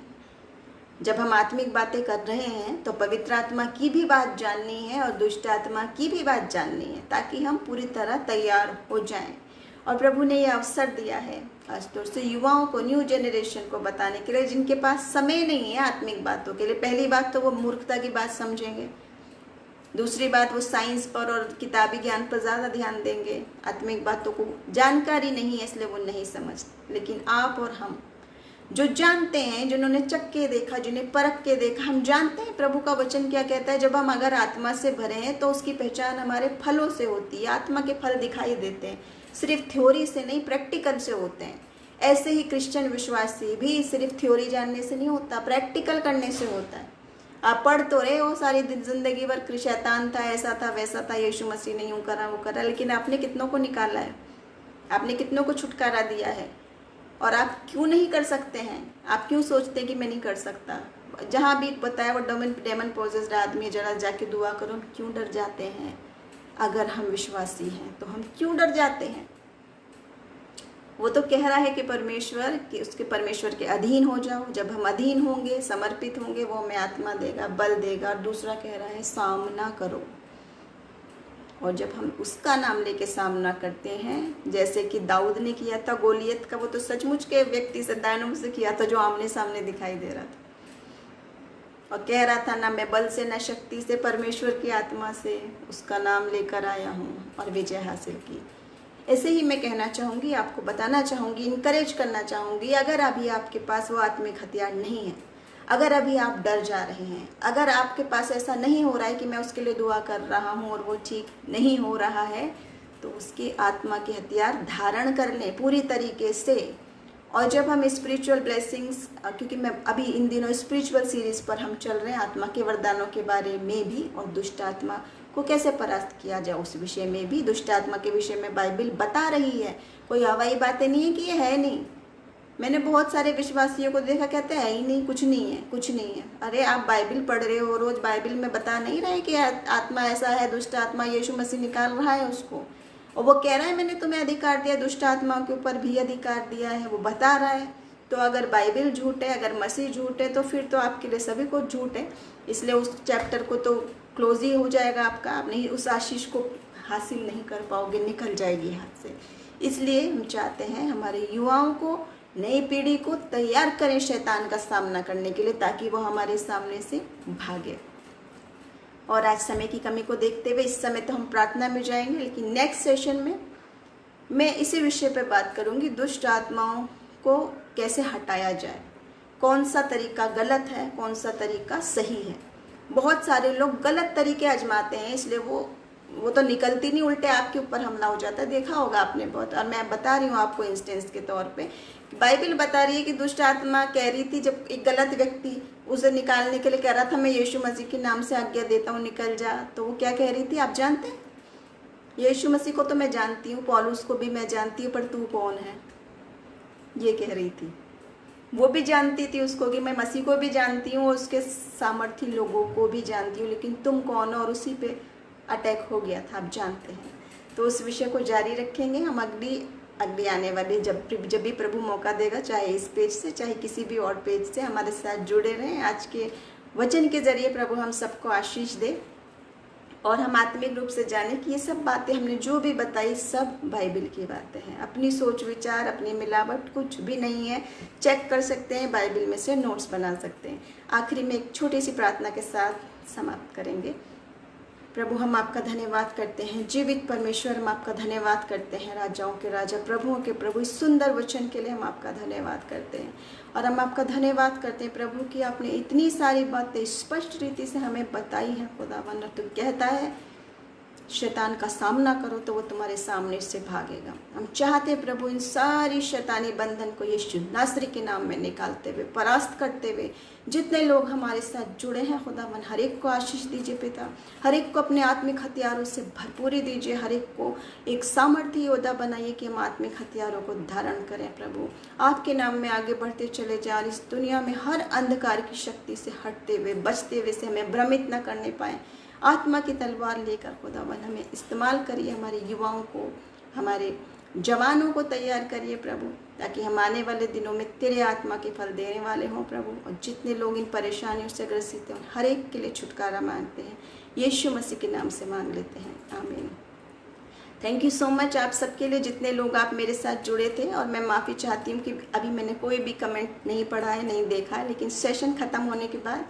जब हम आत्मिक बातें कर रहे हैं तो पवित्र आत्मा की भी बात जाननी है और दुष्ट आत्मा की भी बात जाननी है, ताकि हम पूरी तरह तैयार हो जाएं। और प्रभु ने यह अवसर दिया है खासतौर से युवाओं को, न्यू जनरेशन को बताने के लिए, जिनके पास समय नहीं है आत्मिक बातों के लिए। पहली बात तो वो मूर्खता की बात समझेंगे, दूसरी बात वो साइंस पर और किताबी ज्ञान पर ज़्यादा ध्यान देंगे। आत्मिक बातों को जानकारी नहीं है इसलिए वो नहीं समझते। लेकिन आप और हम जो जानते हैं, जिन्होंने चख के देखा, जिन्हें परख के देखा, हम जानते हैं प्रभु का वचन क्या कहता है। जब हम अगर आत्मा से भरे हैं तो उसकी पहचान हमारे फलों से होती है। आत्मा के फल दिखाई देते हैं, सिर्फ थ्योरी से नहीं, प्रैक्टिकल से होते हैं। ऐसे ही क्रिश्चियन विश्वासी भी सिर्फ थ्योरी जानने से नहीं होता, प्रैक्टिकल करने से होता है। आप पढ़ तो रहे हो सारी जिंदगी भर, शैतान था, ऐसा था, वैसा था, यीशु मसीह ने यूँ करा, वो करा, लेकिन आपने कितनों को निकाला है? आपने कितनों को छुटकारा दिया है? और आप क्यों नहीं कर सकते हैं? आप क्यों सोचते हैं कि मैं नहीं कर सकता? जहाँ भी बताया वो डेमन पोजेस्ड आदमी, जरा जाके दुआ करो, क्यों डर जाते हैं? अगर हम विश्वासी हैं तो हम क्यों डर जाते हैं? वो तो कह रहा है कि परमेश्वर, कि उसके परमेश्वर के अधीन हो जाओ। जब हम अधीन होंगे, समर्पित होंगे, वो हमें आत्मा देगा, बल देगा। और दूसरा कह रहा है सामना करो। और जब हम उसका नाम लेके सामना करते हैं, जैसे कि दाऊद ने किया था गोलियत का, वो तो सचमुच के व्यक्ति से, दानव से किया था, जो आमने सामने दिखाई दे रहा था, और कह रहा था ना मैं बल से, ना शक्ति से, परमेश्वर की आत्मा से उसका नाम लेकर आया हूँ और विजय हासिल की। ऐसे ही मैं कहना चाहूँगी, आपको बताना चाहूँगी, इनकरेज करना चाहूँगी, अगर अभी आपके पास वो आत्मिक हथियार नहीं है, अगर अभी आप डर जा रहे हैं, अगर आपके पास ऐसा नहीं हो रहा है कि मैं उसके लिए दुआ कर रहा हूँ और वो ठीक नहीं हो रहा है, तो उसके आत्मा के हथियार धारण कर लें पूरी तरीके से। और जब हम स्पिरिचुअल ब्लेसिंग्स, क्योंकि मैं अभी इन दिनों स्पिरिचुअल सीरीज पर हम चल रहे हैं, आत्मा के वरदानों के बारे में भी, और दुष्ट आत्मा को कैसे परास्त किया जाए उस विषय में भी, दुष्ट आत्मा के विषय में बाइबल बता रही है। कोई हवाई बातें नहीं है कि ये है नहीं। मैंने बहुत सारे विश्वासियों को देखा, कहते हैं ही नहीं, कुछ नहीं है, कुछ नहीं है। अरे आप बाइबल पढ़ रहे हो, रोज बाइबल में बता नहीं रहे कि आत्मा ऐसा है, दुष्ट आत्मा, यीशु मसीह निकाल रहा है उसको, और वो कह रहा है मैंने तुम्हें अधिकार दिया, दुष्ट आत्माओं के ऊपर भी अधिकार दिया है, वो बता रहा है। तो अगर बाइबल झूठ है, अगर मसीह झूठ है, तो फिर तो आपके लिए सभी कुछ झूठ है। इसलिए उस चैप्टर को तो क्लोज ही हो जाएगा आपका, आप नहीं उस आशीष को हासिल नहीं कर पाओगे, निकल जाएगी हाथ से। इसलिए हम चाहते हैं हमारे युवाओं को, नई पीढ़ी को तैयार करें शैतान का सामना करने के लिए, ताकि वो हमारे सामने से भागे। और आज समय की कमी को देखते हुए इस समय तो हम प्रार्थना में जाएंगे, लेकिन नेक्स्ट सेशन में मैं इसी विषय पर बात करूंगी, दुष्ट आत्माओं को कैसे हटाया जाए, कौन सा तरीका गलत है, कौन सा तरीका सही है। बहुत सारे लोग गलत तरीके आजमाते हैं, इसलिए वो तो निकलती नहीं, उल्टे आपके ऊपर हमला हो जाता है। देखा होगा आपने बहुत। और मैं बता रही हूँ आपको इंस्टेंस के तौर पे, बाइबल बता रही है कि दुष्ट आत्मा कह रही थी, जब एक गलत व्यक्ति उसे निकालने के लिए कह रहा था मैं यीशु मसीह के नाम से आज्ञा देता हूँ, निकल जा, तो वो क्या कह रही थी आप जानते हैं? यीशु मसीह को तो मैं जानती हूँ, पौलुस को भी मैं जानती हूँ, पर तू कौन है, ये कह रही थी। वो भी जानती थी उसको कि मैं मसीह को भी जानती हूँ, उसके सामर्थ्य लोगों को भी जानती हूँ, लेकिन तुम कौन हो, और उसी पे अटैक हो गया था, आप जानते हैं। तो उस विषय को जारी रखेंगे हम अगली आने वाली जब भी प्रभु मौका देगा, चाहे इस पेज से चाहे किसी भी और पेज से, हमारे साथ जुड़े रहें। आज के वचन के जरिए प्रभु हम सबको आशीष दे और हम आत्मिक रूप से जाने कि ये सब बातें हमने जो भी बताई सब बाइबल की बातें हैं। अपनी सोच विचार, अपनी मिलावट कुछ भी नहीं है। चेक कर सकते हैं, बाइबल में से नोट्स बना सकते हैं। आखिरी में एक छोटी सी प्रार्थना के साथ समाप्त करेंगे। प्रभु हम आपका धन्यवाद करते हैं, जीवित परमेश्वर हम आपका धन्यवाद करते हैं, राजाओं के राजा प्रभुओं के प्रभु, इस सुंदर वचन के लिए हम आपका धन्यवाद करते हैं। और हम आपका धन्यवाद करते हैं प्रभु कि आपने इतनी सारी बातें स्पष्ट रीति से हमें बताई हैं खुदावन। और तुम कहता है शैतान का सामना करो तो वो तुम्हारे सामने से भागेगा। हम चाहते हैं प्रभु इन सारी शैतानी बंधन को यीशु नासरी के नाम में निकालते हुए, परास्त करते हुए, जितने लोग हमारे साथ जुड़े हैं खुदावन, हर एक को आशीष दीजिए पिता। हर एक को अपने आत्मिक हथियारों से भरपूरी दीजिए। हर एक को एक सामर्थ्य योद्धा बनाइए कि हम आत्मिक हथियारों को धारण करें प्रभु। आपके नाम में आगे बढ़ते चले जाए, इस दुनिया में हर अंधकार की शक्ति से हटते हुए, बचते हुए से हमें भ्रमित न करने पाए। आत्मा की तलवार लेकर खुदावन हमें इस्तेमाल करिए, हमारे युवाओं को, हमारे जवानों को तैयार करिए प्रभु, ताकि हम आने वाले दिनों में तेरे आत्मा के फल देने वाले हों प्रभु। और जितने लोग इन परेशानियों से ग्रसित हैं, हर एक के लिए छुटकारा मांगते हैं, यीशु मसीह के नाम से मांग लेते हैं, आमीन। थैंक यू सो मच आप सबके लिए, जितने लोग आप मेरे साथ जुड़े थे। और मैं माफ़ी चाहती हूँ कि अभी मैंने कोई भी कमेंट नहीं पढ़ा है, नहीं देखा है, लेकिन सेशन ख़त्म होने के बाद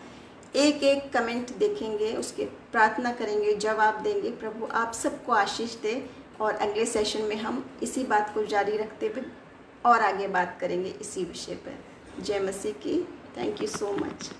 एक एक कमेंट देखेंगे, उसके प्रार्थना करेंगे, जवाब देंगे। प्रभु आप सबको आशीष दे और अगले सेशन में हम इसी बात को जारी रखते हुए और आगे बात करेंगे इसी विषय पर। जय मसीह की। Thank you so much.